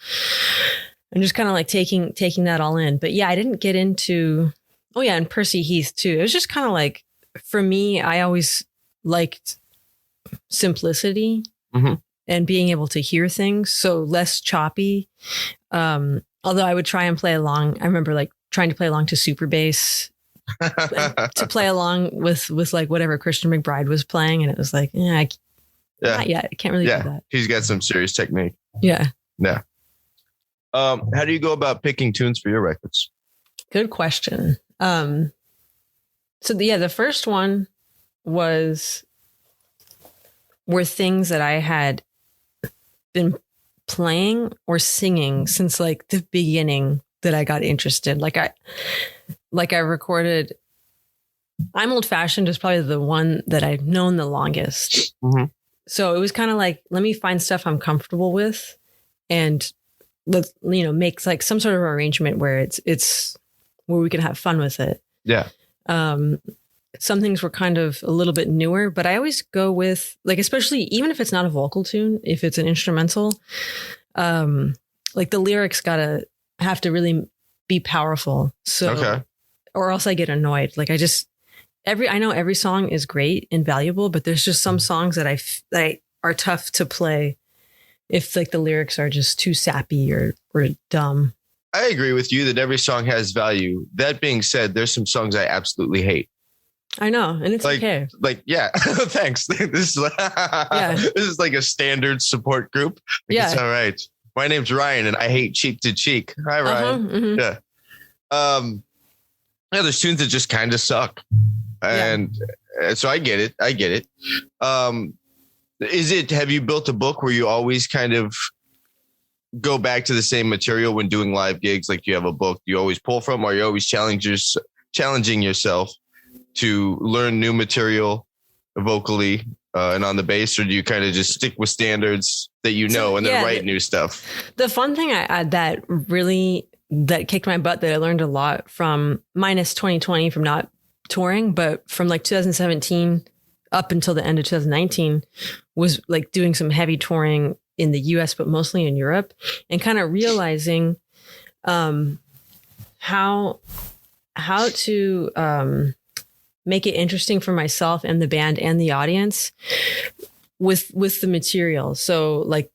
I'm just kind of like taking that all in. But yeah, I didn't get into, and Percy Heath too. It was just kind of like, for me, I always liked simplicity and being able to hear things. So less choppy. Although I would try and play along. I remember like trying to play along to Super Bass to play along with like whatever Christian McBride was playing. And it was like, not yet. I can't really do that. He's got some serious technique. Yeah. Yeah. How do you go about picking tunes for your records? Good question. So the first one were things that I had been playing or singing since like the beginning that I got interested. Like I recorded I'm Old Fashioned is probably the one that I've known the longest. Mm-hmm. So it was kind of like, let me find stuff I'm comfortable with and let's, make like some sort of arrangement where it's where we can have fun with it. Yeah. Some things were kind of a little bit newer, but I always go with like, especially even if it's not a vocal tune, if it's an instrumental, like the lyrics have to really be powerful. So, or else I get annoyed. Like I know every song is great and valuable, but there's just some songs that are tough to play if like the lyrics are just too sappy or dumb. I agree with you that every song has value. That being said, there's some songs I absolutely hate. I know, and it's okay. Like, yeah, thanks. This is like a standard support group. Like, it's all right. My name's Ryan, and I hate Cheek to Cheek. Hi, Ryan. Mm-hmm. Yeah. There's tunes that just kind of suck, and so I get it. Have you built a book where you always kind of go back to the same material when doing live gigs? Like, do you have a book you always pull from, or are you always challenging yourself to learn new material vocally and on the bass, or do you kind of just stick with standards that and then write new stuff? The fun thing that kicked my butt that I learned a lot from, minus 2020 from not touring, but from like 2017 up until the end of 2019 was like doing some heavy touring in the US, but mostly in Europe, and kind of realizing how to make it interesting for myself and the band and the audience with the material. So like,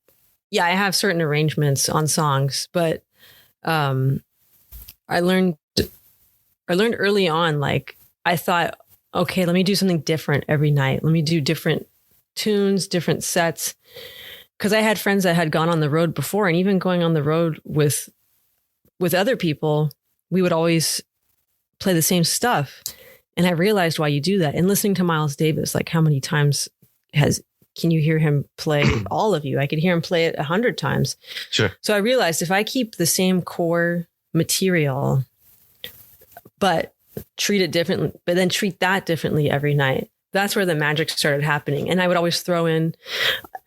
I have certain arrangements on songs, but I learned early on, like I thought, okay, let me do something different every night. Let me do different tunes, different sets. Cause I had friends that had gone on the road before, and even going on the road with other people, we would always play the same stuff. And I realized why you do that. And listening to Miles Davis, like how many times can you hear him play all of you? I could hear him play it 100 times. Sure. So I realized if I keep the same core material, but treat it differently, but then treat that differently every night, that's where the magic started happening. And I would always throw in,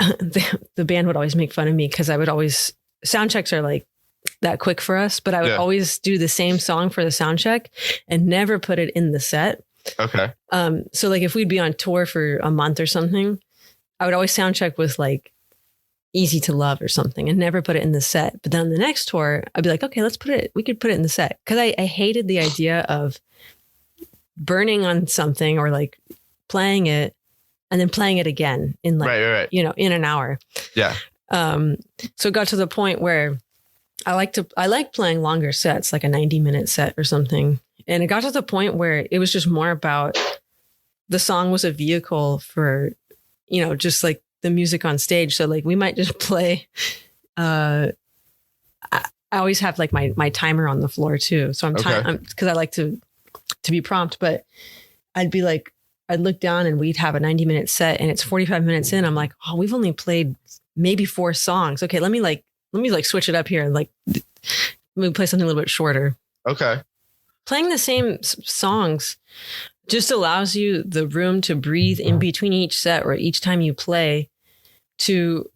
the band would always make fun of me because I would always, sound checks are like that quick for us, but I would always do the same song for the sound check and never put it in the set. Okay. So like if we'd be on tour for a month or something, I would always sound check with like Easy to Love or something and never put it in the set. But then on the next tour, I'd be like, okay, we could put it in the set. Cause I hated the idea of burning on something or like playing it and then playing it again in like, in an hour. Yeah. So it got to the point where I like playing longer sets, like a 90-minute set or something. And it got to the point where it was just more about the song was a vehicle for, just like the music on stage. So like we might just play, I always have like my timer on the floor too. So because I like to be prompt, but I'd look down and we'd have a 90-minute set and it's 45 minutes in. I'm like, oh, we've only played maybe 4 songs. Okay. Let me switch it up here and like, let me play something a little bit shorter. Okay. Playing the same songs just allows you the room to breathe in between each set or each time you play to,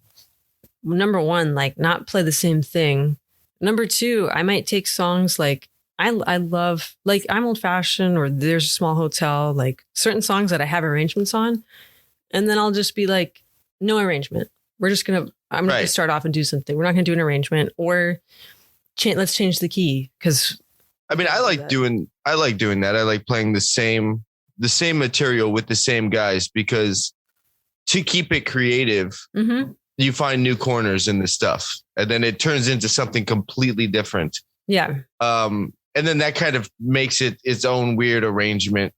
number one, like not play the same thing. Number two, I might take songs like I love, like I'm Old Fashioned or There's a Small Hotel, like certain songs that I have arrangements on. And then I'll just be like, no arrangement. I'm going to start off and do something. We're not going to do an arrangement or let's change the key. Cause I mean, I like doing that. I like playing the same material with the same guys because to keep it creative, you find new corners in the stuff and then it turns into something completely different. Yeah. and then that kind of makes it its own weird arrangement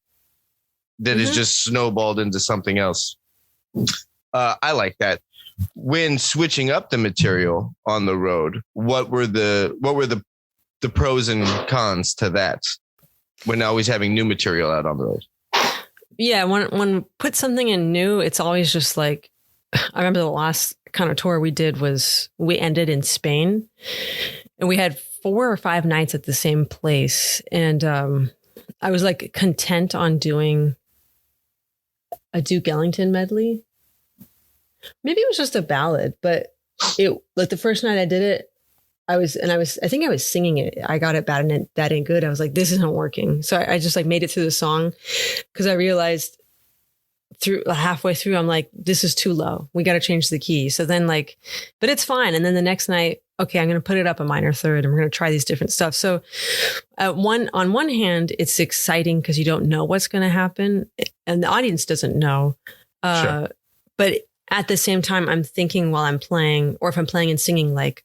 that is just snowballed into something else. I like that. When switching up the material on the road, what were the pros and cons to that when always having new material out on the road? Yeah, when put something in new, it's always just like, I remember the last kind of tour we did was we ended in Spain, and we had 4 or 5 nights at the same place. And I was like content on doing a Duke Ellington medley. Maybe it was just a ballad, but it like the first night I did it, I think I was singing it. I got it bad and that ain't good. I was like, this isn't working. So I just like made it through the song because I realized halfway through, I'm like, this is too low. We got to change the key. So then like, but it's fine. And then the next night, okay, I'm going to put it up a minor third and we're going to try these different stuff. So on one hand, it's exciting because you don't know what's going to happen and the audience doesn't know. Sure. But at the same time, I'm thinking while I'm playing, or if I'm playing and singing, like,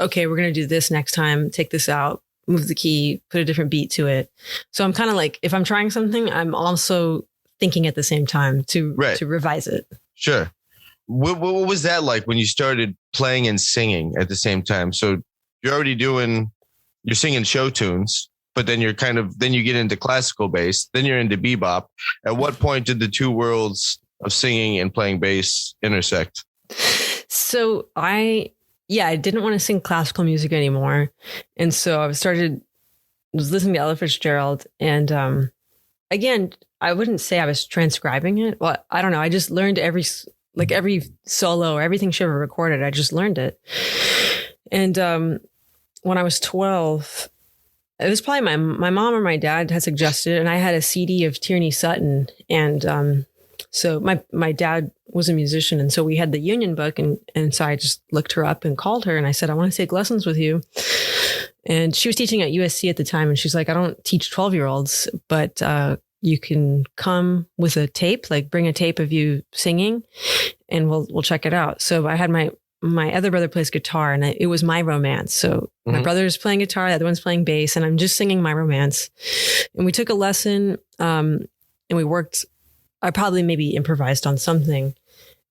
okay, we're going to do this next time, take this out, move the key, put a different beat to it. So I'm kind of like, if I'm trying something, I'm also thinking at the same time to revise it. Sure. What was that like when you started playing and singing at the same time? So you're singing show tunes, but then you get into classical bass, then you're into bebop. At what point did the two worlds of singing and playing bass intersect? So I didn't want to sing classical music anymore. And so I was listening to Ella Fitzgerald. And again, I wouldn't say I was transcribing it. Well, I don't know. I just learned every solo or everything she ever recorded. I just learned it. And when I was 12, it was probably my mom or my dad had suggested it. And I had a CD of Tierney Sutton. And so my dad was a musician. And so we had the Union book. And so I just looked her up and called her. And I said, I want to take lessons with you. And she was teaching at USC at the time. And she's like, I don't teach 12-year-olds, but you can come with a tape, like bring a tape of you singing and we'll check it out. So I had my other brother plays guitar and it was My Romance. So my brother's playing guitar, the other one's playing bass, and I'm just singing My Romance. And we took a lesson and we worked. I probably maybe improvised on something,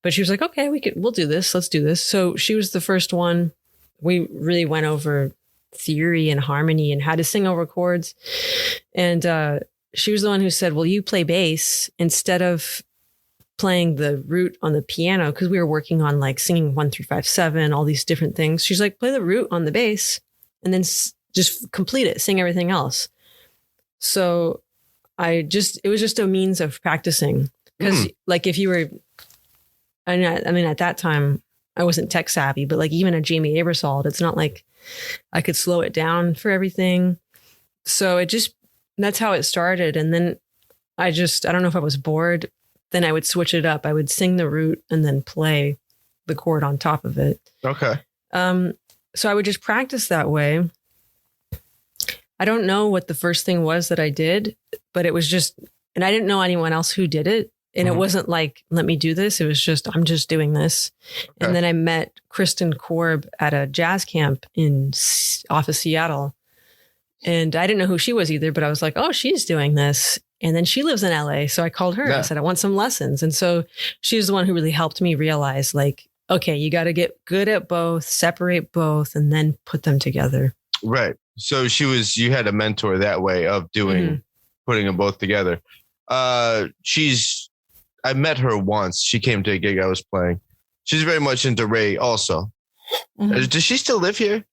but she was like, okay, we'll do this. Let's do this. So she was the first one. We really went over theory and harmony and how to sing over chords. And she was the one who said, well, you play bass instead of playing the root on the piano, because we were working on like singing 1 through 5, 7, all these different things. She's like, play the root on the bass and then just complete it, sing everything else. So it was just a means of practicing. Because like if you were, I mean, at that time I wasn't tech savvy, but like even a Jamie Aebersold, it's not like I could slow it down for everything. So that's how it started. And then I don't know if I was bored, then I would switch it up. I would sing the root and then play the chord on top of it. Okay. So I would just practice that way. I don't know what the first thing was that I did, but it was just, and I didn't know anyone else who did it. And it wasn't like, let me do this. It was just, I'm just doing this. Okay. And then I met Kristen Korb at a jazz camp off of Seattle. And I didn't know who she was either, but I was like, oh, she's doing this. And then she lives in LA. So I called her. Yeah. I said, I want some lessons. And so she was the one who really helped me realize like, okay, you got to get good at both, separate both, and then put them together. Right. So you had a mentor that way of putting them both together. I met her once. She came to a gig I was playing. She's very much into Ray also. Does she still live here?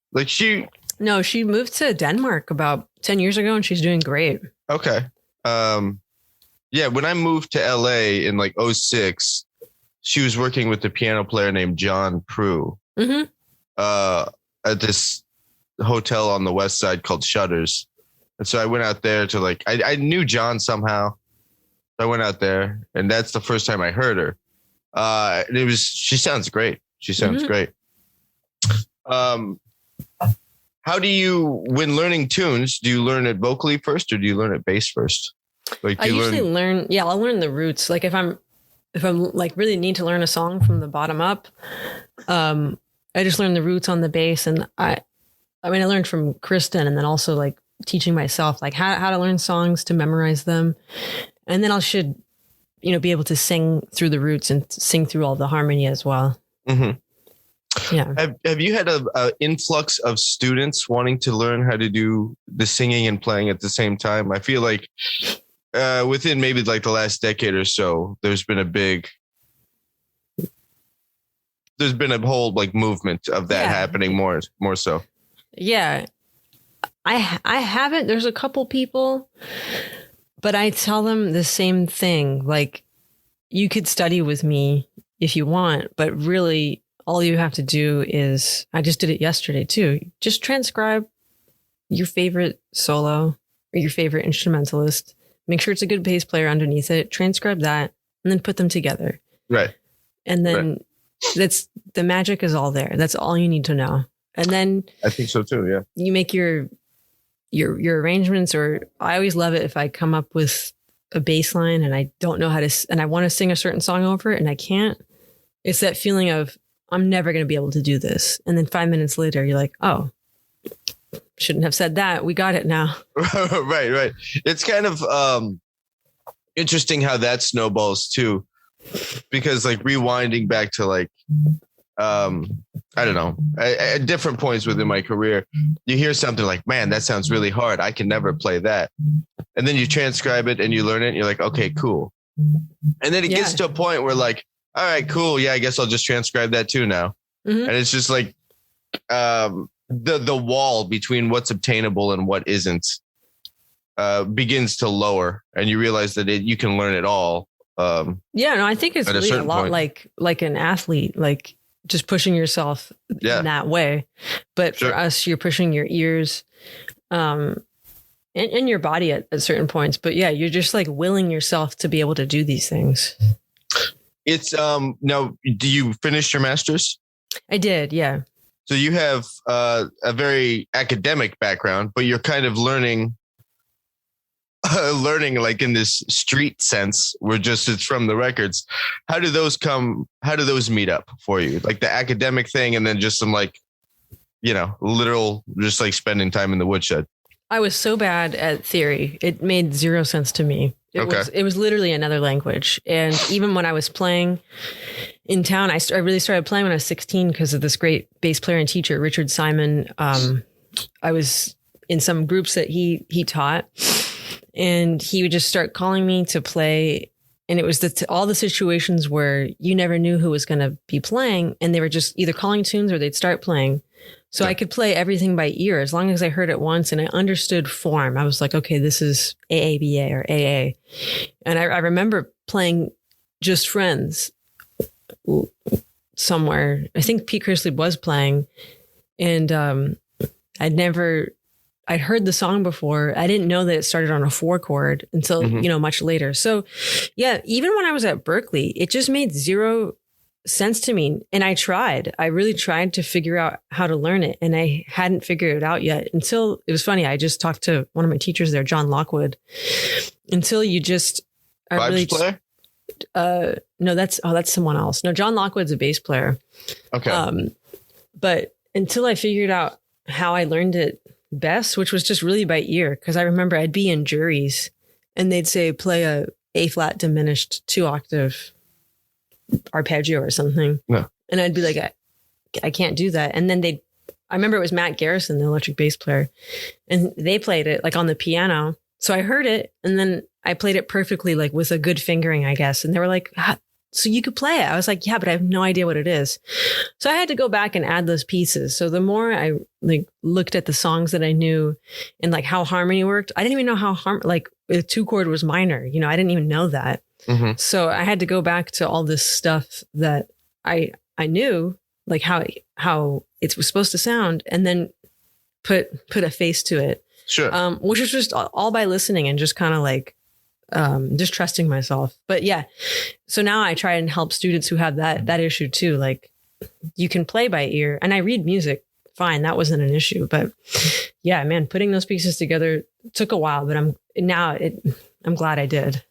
No, she moved to Denmark about 10 years ago and she's doing great. Okay. Yeah, when I moved to LA in like 2006, she was working with a piano player named John Prue at this hotel on the west side called Shutters. And so I went out there to I knew John somehow. I went out there and that's the first time I heard her. She sounds great. She sounds great. How do you, when learning tunes, do you learn it vocally first or do you learn it bass first? I usually I'll learn the roots. Like if I'm like really need to learn a song from the bottom up, I just learn the roots on the bass. And I learned from Kristen and then also like teaching myself like how to learn songs, to memorize them. And then I should, be able to sing through the roots and sing through all the harmony as well. Mm-hmm. Yeah. Have you had a influx of students wanting to learn how to do the singing and playing at the same time? I feel like within maybe like the last decade or so, there's been a whole like movement of that happening more so. Yeah. I haven't. There's a couple people, but I tell them the same thing. Like, you could study with me if you want, but really all you have to do is, I just did it yesterday too. Just transcribe your favorite solo or your favorite instrumentalist. Make sure it's a good bass player underneath it. Transcribe that and then put them together. Right. And then that's the magic is all there. That's all you need to know. And then I think so too. Yeah. You make your arrangements, or I always love it if I come up with a bass line and I don't know how to, and I want to sing a certain song over it and I can't. It's that feeling of, I'm never going to be able to do this. And then 5 minutes later, you're like, oh, shouldn't have said that. We got it now. Right. It's kind of interesting how that snowballs too, because like rewinding back to like, I don't know, at different points within my career, you hear something like, man, that sounds really hard. I can never play that. And then you transcribe it and you learn it and you're like, okay, cool. And then it gets to a point where like, all right, cool. Yeah, I guess I'll just transcribe that too now. Mm-hmm. And it's just like the wall between what's obtainable and what isn't begins to lower, and you realize that you can learn it all. I think it's really a lot like an athlete, like just pushing yourself in that way. But for us, you're pushing your ears and your body at certain points. But yeah, you're just like willing yourself to be able to do these things. It's now, do you finish your master's? I did, yeah. So you have a very academic background, but you're kind of learning like in this street sense, where just it's from the records. How do those meet up for you? Like the academic thing, and then just some like, literal, just like spending time in the woodshed. I was so bad at theory. It made zero sense to me. It was literally another language. And even when I was playing in town, I really started playing when I was 16 because of this great bass player and teacher, Richard Simon. I was in some groups that he taught, and he would just start calling me to play. And it was all the situations where you never knew who was going to be playing, and they were just either calling tunes or they'd start playing. So I could play everything by ear as long as I heard it once and I understood form. I was like, okay, this is AABA or AA. And I remember playing Just Friends somewhere. I think Pete Chrisley was playing, and I'd heard the song before. I didn't know that it started on a 4 chord until, much later. So yeah, even when I was at Berklee, it just made zero sense to me. And I really tried to figure out how to learn it. And I hadn't figured it out yet until it was funny. I just talked to one of my teachers there, John Lockwood, until you just are Vibes really player? No, that's someone else. No, John Lockwood's a bass player. Okay. But until I figured out how I learned it best, which was just really by ear. Cause I remember I'd be in juries and they'd say, play A flat diminished 2-octave arpeggio or something. Yeah. And I'd be like, I can't do that. And then I remember it was Matt Garrison, the electric bass player, and they played it like on the piano. So I heard it and then I played it perfectly, like with a good fingering, I guess. And they were like, so you could play it. I was like, yeah, but I have no idea what it is. So I had to go back and add those pieces. So the more I like looked at the songs that I knew and like how harmony worked, I didn't even know how like a 2-chord was minor. I didn't even know that. Mm-hmm. So I had to go back to all this stuff that I knew, like how it was supposed to sound, and then put a face to it. Sure. Which was just all by listening and just kind of like just trusting myself. But yeah, so now I try and help students who have that issue too. Like, you can play by ear, and I read music fine. That wasn't an issue. But yeah, man, putting those pieces together took a while, but I'm glad I did.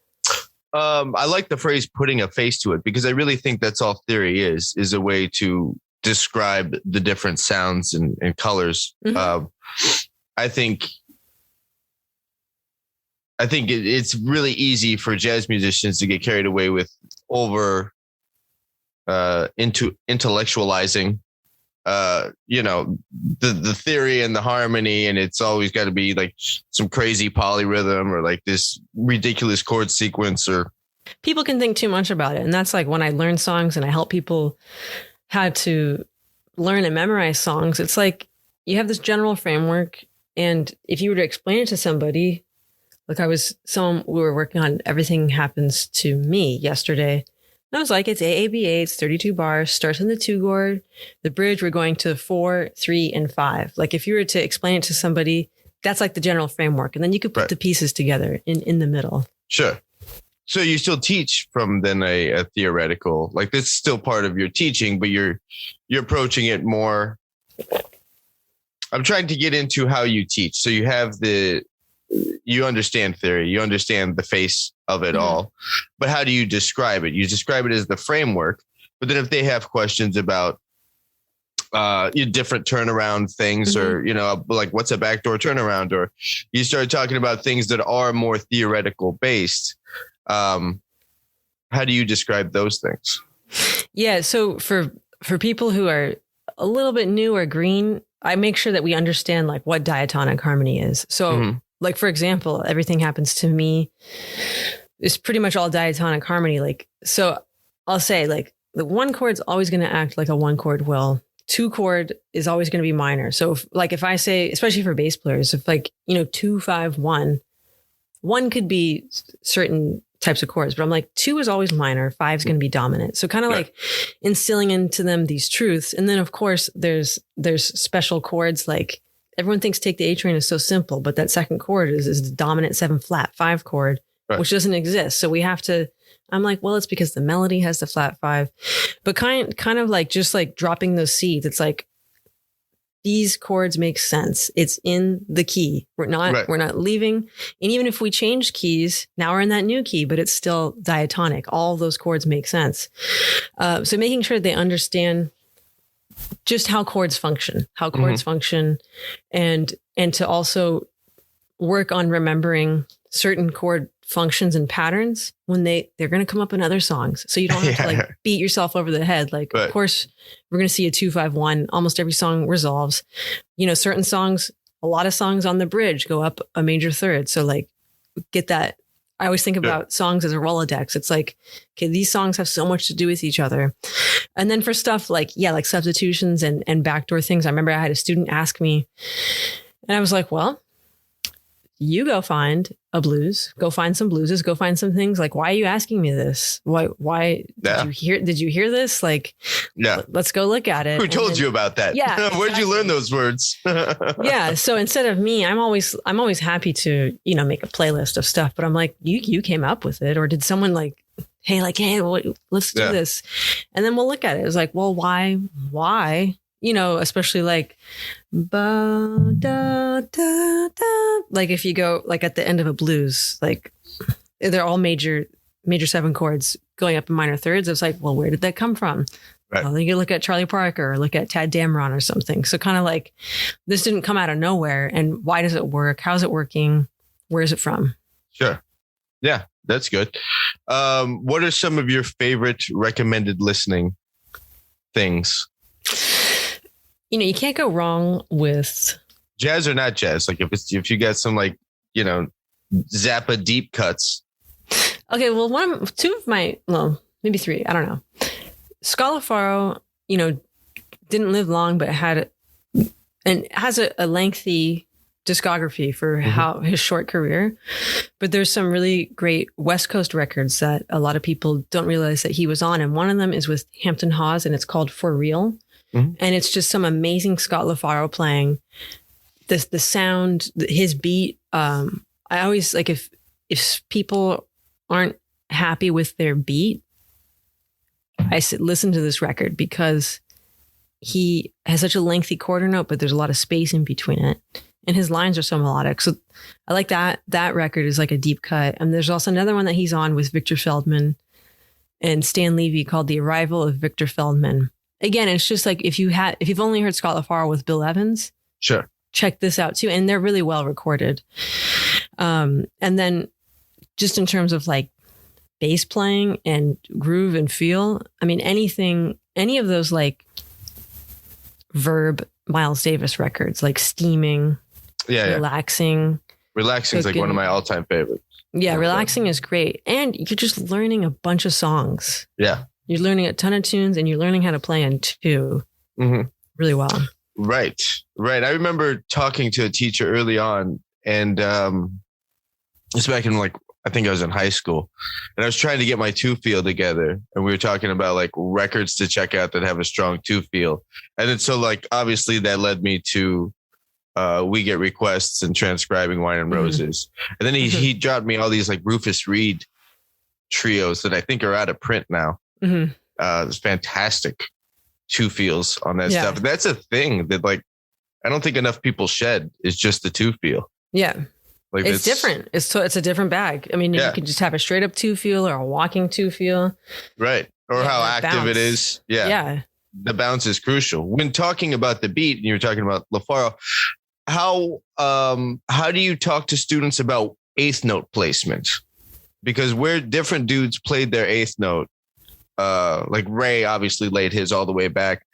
I like the phrase putting a face to it, because I really think that's all theory is a way to describe the different sounds and colors. Mm-hmm. I think I think it's really easy for jazz musicians to get carried away with over into intellectualizing the theory and the harmony, and it's always got to be like some crazy polyrhythm or like this ridiculous chord sequence. Or people can think too much about it, and that's like when I learn songs and I help people how to learn and memorize songs. It's like you have this general framework, and if you were to explain it to somebody, like we were working on Everything Happens to Me yesterday. And I was like, it's AABA, it's 32 bars, starts in the 2 chord. The bridge, we're going to 4, 3, and 5. Like if you were to explain it to somebody, that's like the general framework. And then you could put the pieces together in the middle. Sure. So you still teach from then a theoretical, like this is still part of your teaching, but you're approaching it more. I'm trying to get into how you teach. So you have you understand theory, you understand the face of it all, but how do you describe it? You describe it as the framework, but then if they have questions about different turnaround things, or like what's a backdoor turnaround, or you start talking about things that are more theoretical based, how do you describe those things? Yeah, so for people who are a little bit new or green, I make sure that we understand like what diatonic harmony is. So like, for example, Everything Happens to Me is pretty much all diatonic harmony. Like, so I'll say like the 1 chord's always going to act like a 1 chord will. 2 chord is always going to be minor. So if I say, especially for bass players, if 2, 5, 1, 1 could be certain types of chords, but I'm like 2 is always minor, 5 is going to be dominant. So kind of like instilling into them these truths. And then of course there's special chords, like everyone thinks Take the A Train is so simple, but that second chord is the dominant 7 flat 5 chord, which doesn't exist. So we have to, I'm like, well, it's because the melody has the flat 5, but kind of like just like dropping those seeds. It's like, these chords make sense. It's in the key. We're not leaving. And even if we change keys, now we're in that new key, but it's still diatonic. All those chords make sense. So making sure they understand just how chords function, and to also work on remembering certain chord functions and patterns when they're going to come up in other songs. So you don't have to like beat yourself over the head. Like, of course, we're going to see a 2-5-1. Almost every song resolves. Certain songs, a lot of songs on the bridge go up a major third. So like, get that. I always think about songs as a Rolodex. It's like, okay, these songs have so much to do with each other. And then for stuff like substitutions and backdoor things, I remember I had a student ask me, and I was like, well, you go find a blues, go find some blueses, go find some things. Like, why are you asking me this? Why did you hear this? Like, let's go look at it. Who told you about that? Yeah. Where'd you learn those words? Yeah. So instead of me, I'm always happy to, make a playlist of stuff, but I'm like, you came up with it, or did someone hey, let's do this. And then we'll look at it. It's like, well, why? Especially like, ba, da, da, da. Like if you go like at the end of a blues, like they're all major 7 chords going up in minor thirds. It's like, well, where did that come from? Right. Well, you look at Charlie Parker or look at Tad Dameron or something. So kind of like this didn't come out of nowhere. And why does it work? How's it working? Where is it from? Sure. Yeah, that's good. What are some of your favorite recommended listening things? You can't go wrong with jazz or not jazz. Like if you got some Zappa deep cuts. Okay, well, maybe 3. I don't know. Scalafaro, didn't live long, but has a lengthy discography for how his short career. But there's some really great West Coast records that a lot of people don't realize that he was on, and one of them is with Hampton Hawes, and it's called For Real. And it's just some amazing Scott LaFaro playing. The sound, his beat. I always like if people aren't happy with their beat, I said listen to this record, because he has such a lengthy quarter note, but there's a lot of space in between it, and his lines are so melodic. So I like that. That record is like a deep cut. And there's also another one that he's on with Victor Feldman and Stan Levy called The Arrival of Victor Feldman. Again, it's just like if you've only heard Scott LaFaro with Bill Evans, sure, check this out too, and they're really well recorded. And then just in terms of like bass playing and groove and feel, I mean, any of those like Verb Miles Davis records, like Steaming, Relaxing. Relaxing is like one of my all-time favorites. Yeah, Relaxing is great. And you're just learning a bunch of songs. Yeah. You're learning a ton of tunes and you're learning how to play in two really well. Right. I remember talking to a teacher early on, and it's back in like, I think I was in high school, and I was trying to get my two feel together, and we were talking about like records to check out that have a strong two feel. And then so like, obviously that led me to We Get Requests and Transcribing Wine and Roses. And then he dropped me all these like Rufus Reed trios that I think are out of print now. It's fantastic two feels on that stuff. And that's a thing that like, I don't think enough people shed, is just the two feel. Yeah. Like it's different. It's a different bag. I mean, you can just have a straight up two feel or a walking two feel. Right. Or how active bounce. It is. Yeah. The bounce is crucial. When talking about the beat, and you were talking about LaFaro, how do you talk to students about eighth note placement? Because where different dudes played their eighth note, like Ray obviously laid his all the way back.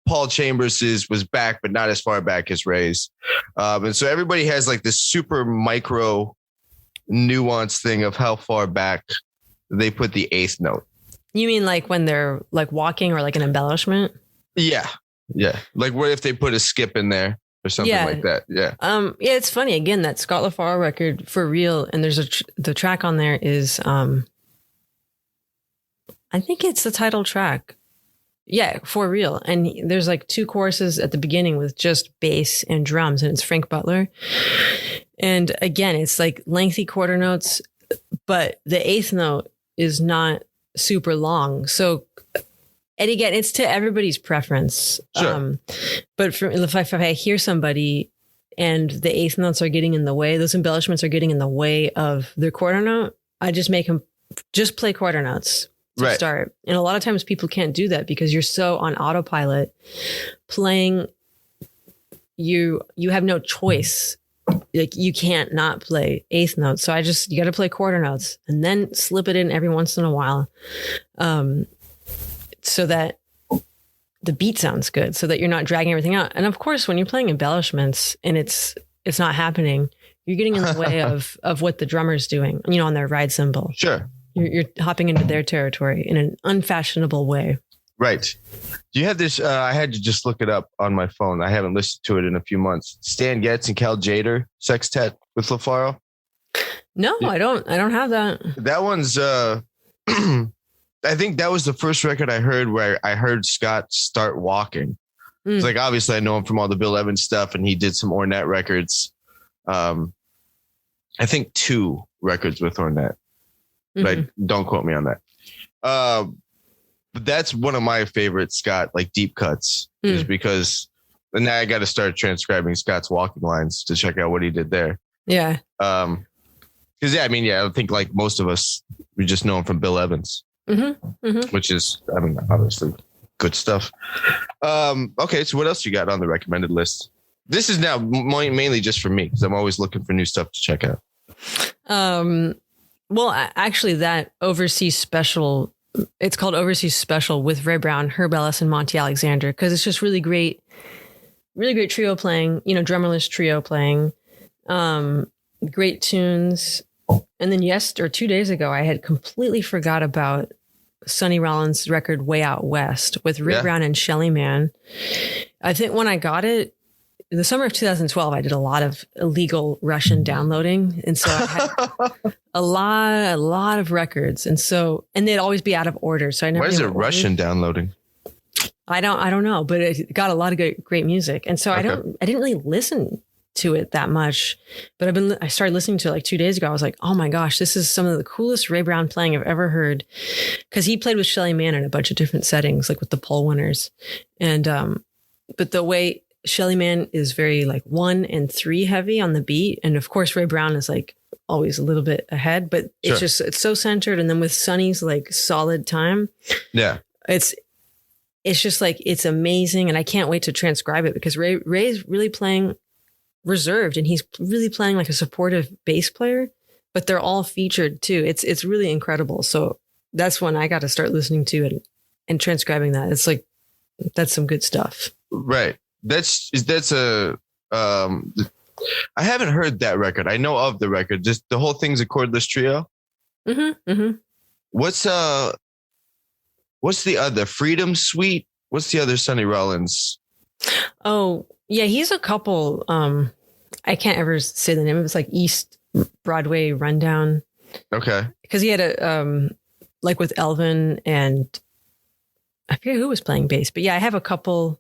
Paul Chambers' was back, but not as far back as Ray's. And so everybody has like this super micro nuance thing of how far back they put the eighth note. You mean like when they're like walking or like an embellishment? Yeah. Like what if they put a skip in there or something like that? Yeah. Yeah, it's funny. Again, that Scott LaFaro record, For Real. And there's the track on there is, I think it's the title track. Yeah, For Real. And there's like two choruses at the beginning with just bass and drums, and it's Frank Butler. And again, it's like lengthy quarter notes, but the eighth note is not super long. So, and again, it's to everybody's preference. Sure. But if I hear somebody and the eighth notes are getting in the way, those embellishments are getting in the way of their quarter note, I just make them just play quarter notes. To start. And a lot of times people can't do that because you're so on autopilot playing. You have no choice. Like you can't not play eighth notes. So you got to play quarter notes and then slip it in every once in a while. So that the beat sounds good, so that you're not dragging everything out. And of course, when you're playing embellishments and it's not happening, you're getting in the way of what the drummer's doing, on their ride cymbal. Sure. You're hopping into their territory in an unfashionable way. Right. Do you have this? I had to just look it up on my phone. I haven't listened to it in a few months. Stan Getz and Cal Tjader sextet with LaFaro. No, I don't have that. That one's, I think that was the first record I heard where I heard Scott start walking. It's like, obviously I know him from all the Bill Evans stuff, and he did some Ornette records. I think 2 records with Ornette. But don't quote me on that. But that's one of my favorite Scott, like deep cuts, is because now I got to start transcribing Scott's walking lines to check out what he did there. Yeah. Because I think like most of us, we just know him from Bill Evans, which is, obviously good stuff. Okay, so what else you got on the recommended list? This is now mainly just for me because I'm always looking for new stuff to check out. Well, actually, that Overseas Special, it's called Overseas Special with Ray Brown, Herb Ellis, and Monty Alexander, because it's just really great trio playing, drummerless trio playing, great tunes. And then 2 days ago, I had completely forgot about Sonny Rollins' record Way Out West with Ray Brown and Shelly Manne. I think when I got it, in the summer of 2012, I did a lot of illegal Russian downloading. And so I had a lot of records. And they'd always be out of order. So I never. Why is it Russian downloading? I don't know, but it got a lot of great music. And so I didn't really listen to it that much, but I started listening to it like 2 days ago. I was like, oh my gosh, this is some of the coolest Ray Brown playing I've ever heard. Cause he played with Shelly Manne in a bunch of different settings, like with the Poll Winners. And, but the way Shelly Manne is very like 1 and 3 heavy on the beat. And of course, Ray Brown is like always a little bit ahead, but it's so centered. And then with Sonny's like solid time. Yeah. It's just like, it's amazing. And I can't wait to transcribe it because Ray's really playing reserved, and he's really playing like a supportive bass player, but they're all featured too. It's really incredible. So that's when I got to start listening to it and transcribing that. It's like, that's some good stuff. Right. That's a, I haven't heard that record. I know of the record. Just the whole thing's a chordless trio. Mm-hmm. Mm-hmm. What's the other Freedom Suite? What's the other Sonny Rollins? Oh yeah. He's a couple, I can't ever say the name of it. It's like East Broadway Rundown. Okay. Because he had a, like with Elvin, and I forget who was playing bass, but yeah, I have a couple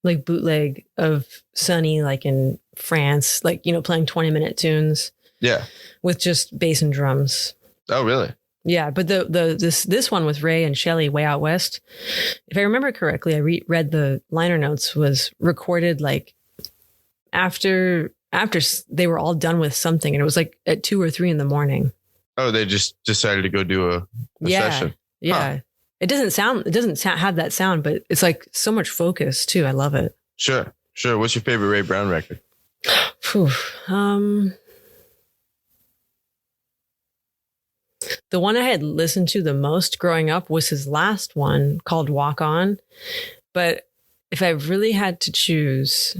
like bootleg of Sonny, like in France, like, you know, playing 20-minute tunes. Yeah. With just bass and drums. Oh, really? Yeah. But this one with Ray and Shelley, Way Out West, if I remember correctly, I read the liner notes, was recorded like after they were all done with something. And it was like at 2 or 3 in the morning. Oh, they just decided to go do a session. Yeah. Huh. It doesn't have that sound, but it's like so much focus too. I love it. Sure. What's your favorite Ray Brown record? The one I had listened to the most growing up was his last one called Walk On. But if I really had to choose,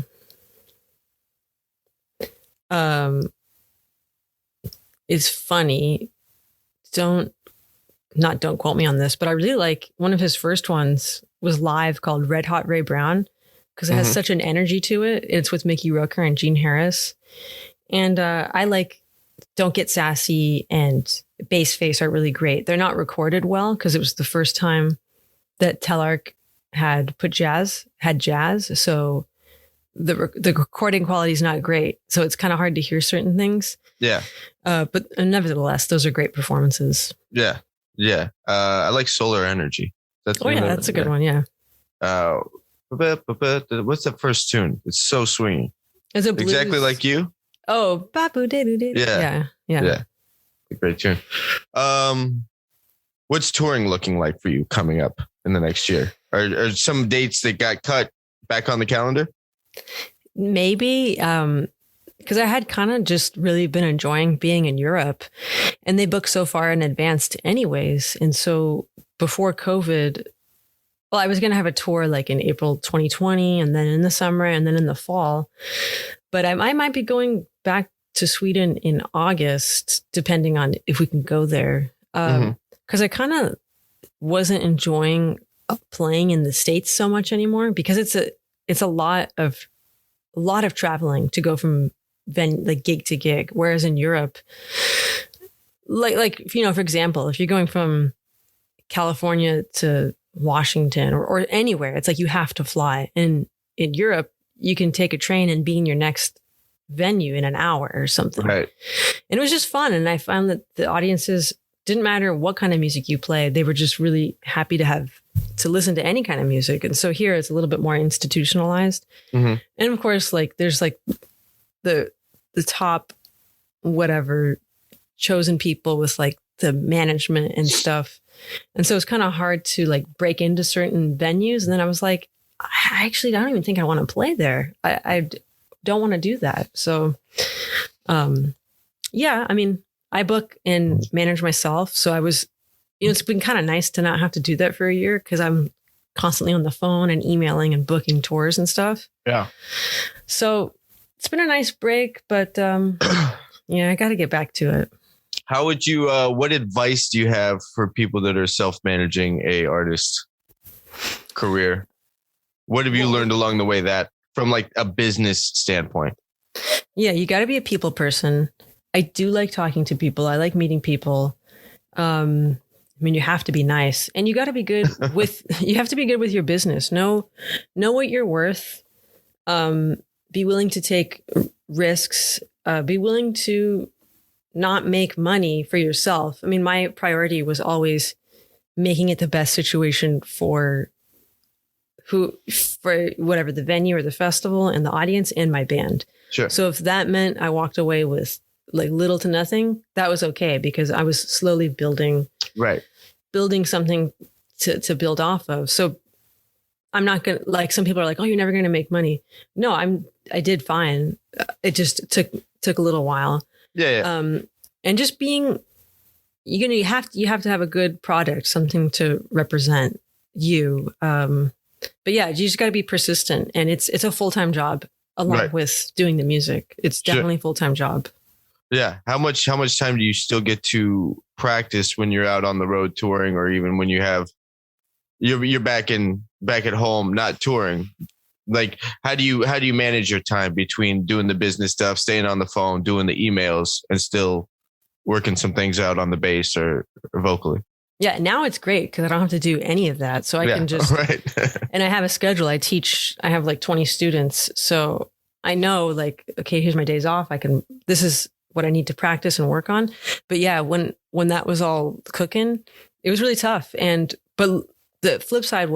it's funny. Don't quote me on this, but I really like one of his first ones was live called Red Hot Ray Brown, because it has such an energy to it. It's with Mickey Roker and Gene Harris. And I like Don't Get Sassy and Bass Face are really great. They're not recorded well because it was the first time that Telarc had jazz. So the recording quality is not great. So it's kind of hard to hear certain things. Yeah. But nevertheless, those are great performances. Yeah. Yeah. I like Solar Energy. That's a good one. Yeah. What's that first tune? It's so swingy. Is it blues? Exactly Like You? Oh, Babu Dee. Yeah. A great tune. What's touring looking like for you coming up in the next year? Are some dates that got cut back on the calendar? Maybe. Because I had kind of just really been enjoying being in Europe, and they book so far in advance anyways. And so before COVID, well, I was going to have a tour like in April 2020, and then in the summer, and then in the fall. But I might be going back to Sweden in August, depending on if we can go there. Because I kind of wasn't enjoying playing in the States so much anymore, because it's a lot of traveling to go from like gig to gig. Whereas in Europe, like, you know, for example, if you're going from California to Washington or anywhere, it's like you have to fly. And in Europe, you can take a train and be in your next venue in an hour or something. Right. And it was just fun. And I found that the audiences didn't matter what kind of music you played. They were just really happy to listen to any kind of music. And so here it's a little bit more institutionalized. And of course, like there's like the top, whatever, chosen people with like the management and stuff. And so it's kind of hard to like break into certain venues. And then I was like, I don't even think I want to play there. I don't want to do that. So, yeah, I mean, I book and manage myself. So I was, you know, it's been kind of nice to not have to do that for a year, because I'm constantly on the phone and emailing and booking tours and stuff. Yeah. So it's been a nice break, but yeah, I got to get back to it. How would you, what advice do you have for people that are self-managing a artist career? What have you learned along the way that from like a business standpoint? Yeah, you got to be a people person. I do like talking to people. I like meeting people. I mean, you have to be nice, and you got to be good with, you have to be good with your business. Know what you're worth. Be willing to take risks. Be willing to not make money for yourself. I mean, my priority was always making it the best situation for whatever the venue or the festival and the audience and my band. Sure. So if that meant I walked away with like little to nothing, that was okay, because I was slowly building something to build off of. So I'm not going to, like, some people are like, oh, you're never going to make money. No, I did fine. It just took a little while. Yeah. And just being, you have to have a good product, something to represent you. But yeah, you just got to be persistent, and it's a full-time job along with doing the music. It's definitely a full-time job. Yeah. How much time do you still get to practice when you're out on the road touring, or even when you're back at home, not touring? Like, how do you manage your time between doing the business stuff, staying on the phone, doing the emails, and still working some things out on the bass or vocally? Yeah, now it's great because I don't have to do any of that. So I can just, and I have a schedule. I have like 20 students. So I know, like, okay, here's my days off. This is what I need to practice and work on. But yeah, when that was all cooking, it was really tough. But the flip side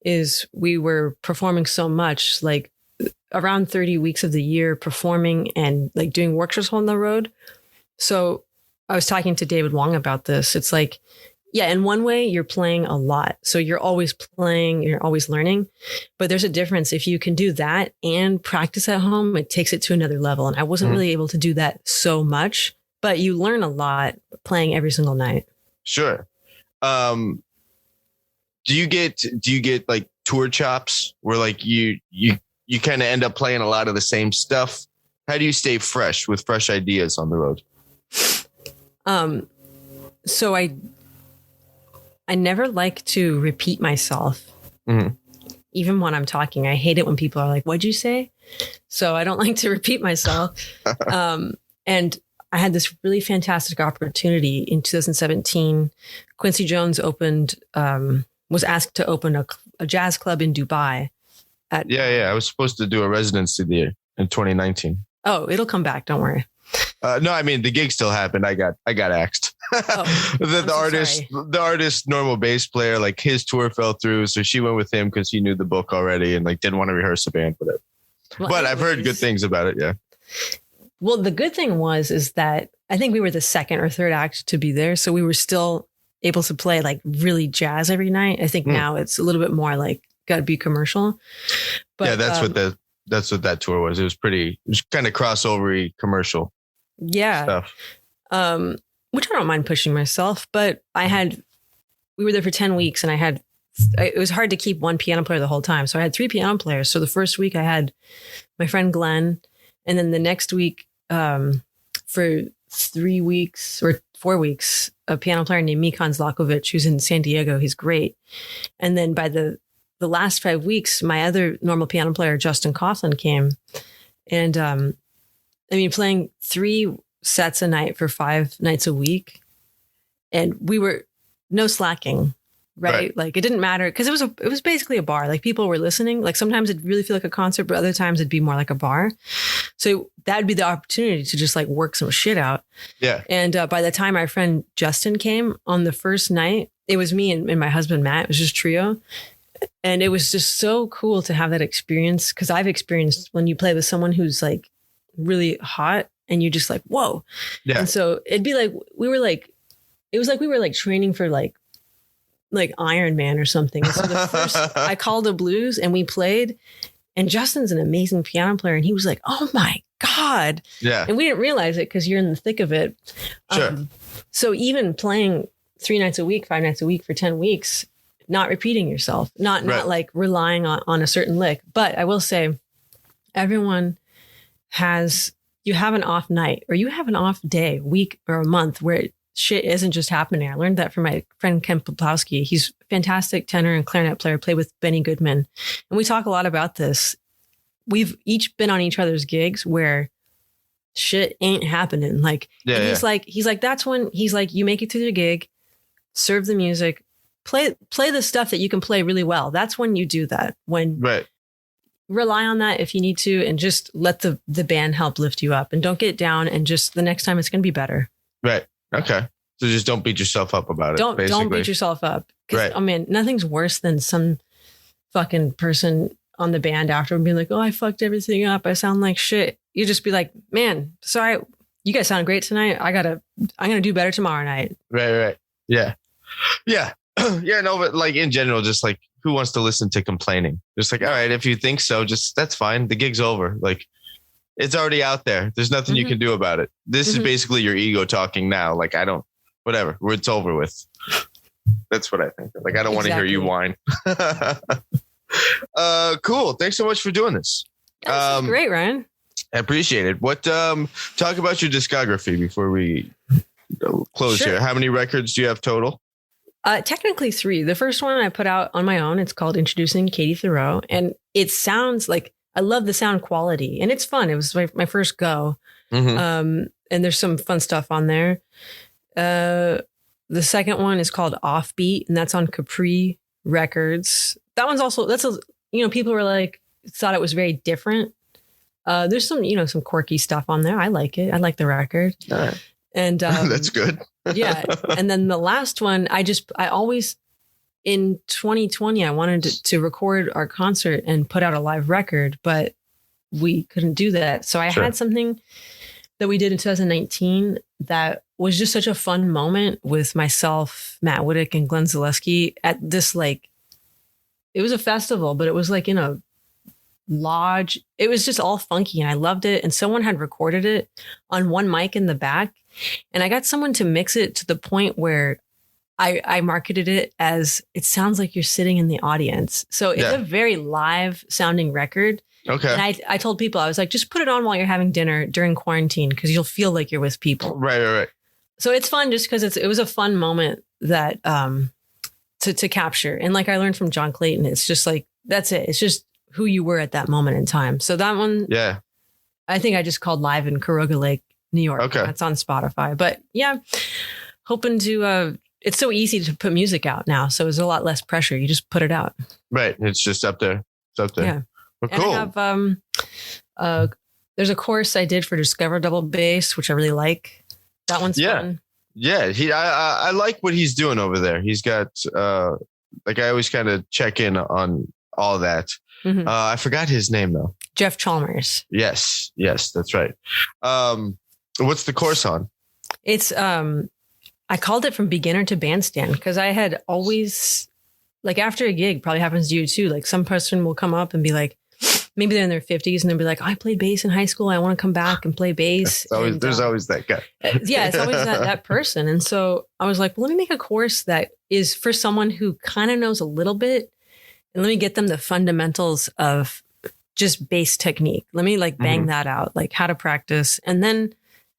is we were performing so much, like around 30 weeks of the year performing and like doing workshops on the road. So I was talking to David Wong about this. It's like, yeah, in one way you're playing a lot. So you're always playing, you're always learning, but there's a difference. If you can do that and practice at home, it takes it to another level. And I wasn't really able to do that so much, but you learn a lot playing every single night. Sure. Do you get like tour chops where like you kind of end up playing a lot of the same stuff? How do you stay fresh with fresh ideas on the road? So I never like to repeat myself. Even when I'm talking. I hate it when people are like, what'd you say? So I don't like to repeat myself. And I had this really fantastic opportunity in 2017. Quincy Jones was asked to open a jazz club in Dubai. I was supposed to do a residency there in 2019. Oh, it'll come back. Don't worry. No, I mean, the gig still happened. I got axed. The artist, normal bass player, like his tour fell through. So she went with him because he knew the book already and like didn't want to rehearse a band with it. Well, but I've heard good things about it. Yeah. Well, the good thing is that I think we were the second or third act to be there. So we were still able to play like really jazz every night. I think now it's a little bit more like got to be commercial. But yeah, that's what that tour was. It was kind of crossover-y commercial. Yeah. Stuff. Which I don't mind pushing myself, but we were there for 10 weeks and it was hard to keep one piano player the whole time. So I had 3 piano players. So the first week I had my friend Glenn, and then the next week, for 3 weeks or 4 weeks, a piano player named Mikan Zlakovic, who's in San Diego. He's great. And then by the last 5 weeks, my other normal piano player, Justin Coughlin, came. And playing 3 sets a night for 5 nights a week. And we were no slacking, right? Like it didn't matter because it was basically a bar. Like people were listening. Like sometimes it'd really feel like a concert, but other times it'd be more like a bar. So that'd be the opportunity to just like work some shit out. Yeah. And by the time our friend Justin came on the first night, it was me and my husband, Matt. It was just trio. And it was just so cool to have that experience. Cause I've experienced when you play with someone who's like really hot and you're just like, whoa. Yeah. And so it'd be like, it was like we were like training for like Iron Man or something. And so the first, I called a blues and we played, and Justin's an amazing piano player. And he was like, oh my God. Yeah. And we didn't realize it because you're in the thick of it. Sure. So even playing 3 nights a week, 5 nights a week for 10 weeks, not repeating yourself, not like relying on a certain lick. But I will say everyone you have an off night or you have an off day, week or a month where shit isn't just happening. I learned that from my friend Ken Poplowski. He's a fantastic tenor and clarinet player, played with Benny Goodman. And we talk a lot about this. We've each been on each other's gigs where shit ain't happening. Like, he's like, that's when he's like, you make it through the gig, serve the music, play the stuff that you can play really well. That's when you do that. When rely on that if you need to, and just let the band help lift you up, and don't get down, and just the next time it's going to be better. Right. Okay. So just don't beat yourself up about it. Don't beat yourself up. Right. I mean, nothing's worse than some fucking person on the band after being like, oh, I fucked everything up. I sound like shit. You just be like, man, sorry. You guys sound great tonight. I'm going to do better tomorrow night. Right. Yeah. Yeah. Yeah. No, but like in general, just like who wants to listen to complaining? Just like, all right, if you think so, just that's fine. The gig's over. Like, it's already out there. There's nothing you can do about it. This is basically your ego talking now. Like, whatever, it's over with. That's what I think. Like, I don't want to hear you whine. Cool. Thanks so much for doing this. That's great, Ryan. I appreciate it. What, talk about your discography before we close here. How many records do you have total? Technically 3. The first one I put out on my own. It's called Introducing Katie Thiroux. And it sounds like, I love the sound quality and it's fun. It was my first go. And there's some fun stuff on there. The second one is called Offbeat, and that's on Capri Records. That one's also, people were like, thought it was very different. There's some, some quirky stuff on there. I like it. I like the record. And that's good. Yeah. And then the last one, I always, in 2020, I wanted to record our concert and put out a live record, but we couldn't do that. So I had something that we did in 2019 that was just such a fun moment with myself, Matt Whittick, and Glenn Zaleski at this, like, it was a festival, but it was like in a lodge. It was just all funky and I loved it. And someone had recorded it on one mic in the back. And I got someone to mix it to the point where I marketed it as, it sounds like you're sitting in the audience. So it's a very live sounding record. Okay. And I told people, I was like, just put it on while you're having dinner during quarantine because you'll feel like you're with people. Right. So it's fun just because it was a fun moment that to capture. And like I learned from John Clayton, it's just like, that's it. It's just who you were at that moment in time. So that one, I think I just called Live in Caroga Lake, New York. Okay. That's on Spotify. But yeah, hoping to, it's so easy to put music out now. So there's a lot less pressure. You just put it out. Right. It's just up there. It's up there. Yeah. Well, cool. And I have, there's a course I did for Discover Double Bass, which I really like. That one's fun. Yeah. I like what he's doing over there. He's got, like, I always kind of check in on all that. I forgot his name though. Jeff Chalmers. Yes, that's right. What's the course on? It's, I called it From Beginner to Bandstand because I had always, like, after a gig, probably happens to you too. Like, some person will come up and be like, maybe they're in their 50s and they'll be like, I played bass in high school. I want to come back and play bass. There's always that guy. It's always that person. And so I was like, well, let me make a course that is for someone who kind of knows a little bit. And let me get them the fundamentals of just bass technique. Let me like bang that out, like how to practice. And then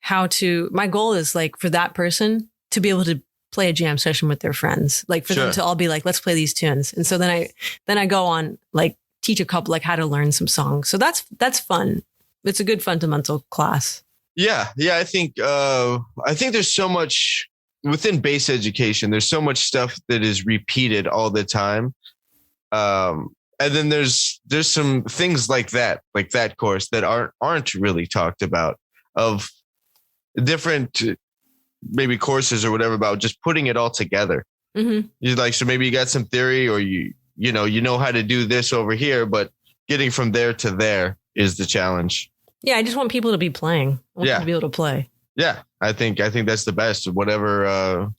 my goal is like for that person to be able to play a jam session with their friends, like for them to all be like, let's play these tunes. And so then I go on, like, teach a couple, like, how to learn some songs. So that's fun. It's a good fundamental class. Yeah. I think there's so much within bass education. There's so much stuff that is repeated all the time. And then there's some things like that course that aren't really talked about, of different maybe courses or whatever, about just putting it all together. You're like, so maybe you got some theory, or you know how to do this over here, but getting from there to there is the challenge. Yeah. I just want people to be playing. I want them to be able to play. Yeah. I think that's the best. Whatever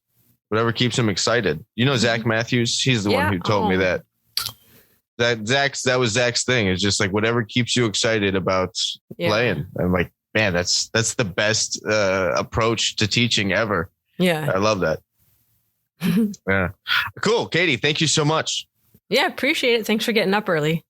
keeps them excited. Zach Matthews, he's the one who told me that. That was Zach's thing. It's just like whatever keeps you excited about playing. I'm like, man, that's the best approach to teaching ever. Yeah. I love that. Yeah. Cool. Katie, thank you so much. Yeah, appreciate it. Thanks for getting up early.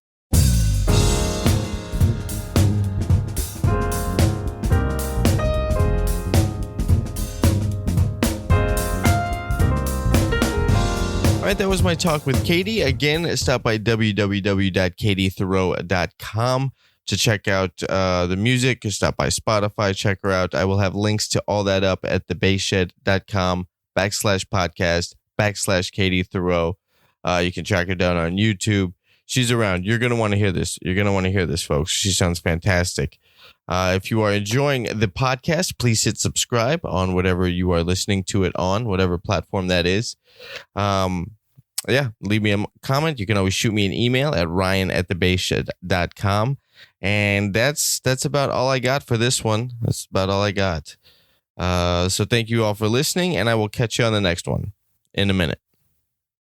All right, that was my talk with Katie. Again, stop by www.katiethiroux.com to check out the music. Stop by Spotify, check her out. I will have links to all that up at thebasshed.com/podcast/Katie Thiroux. You can track her down on YouTube. She's around. You're going to want to hear this. Folks. She sounds fantastic. If you are enjoying the podcast, please hit subscribe on whatever you are listening to it on, whatever platform that is. Leave me a comment. You can always shoot me an email at ryan@thebasshed.com. And that's about all I got for this one. That's about all I got. So thank you all for listening, and I will catch you on the next one in a minute.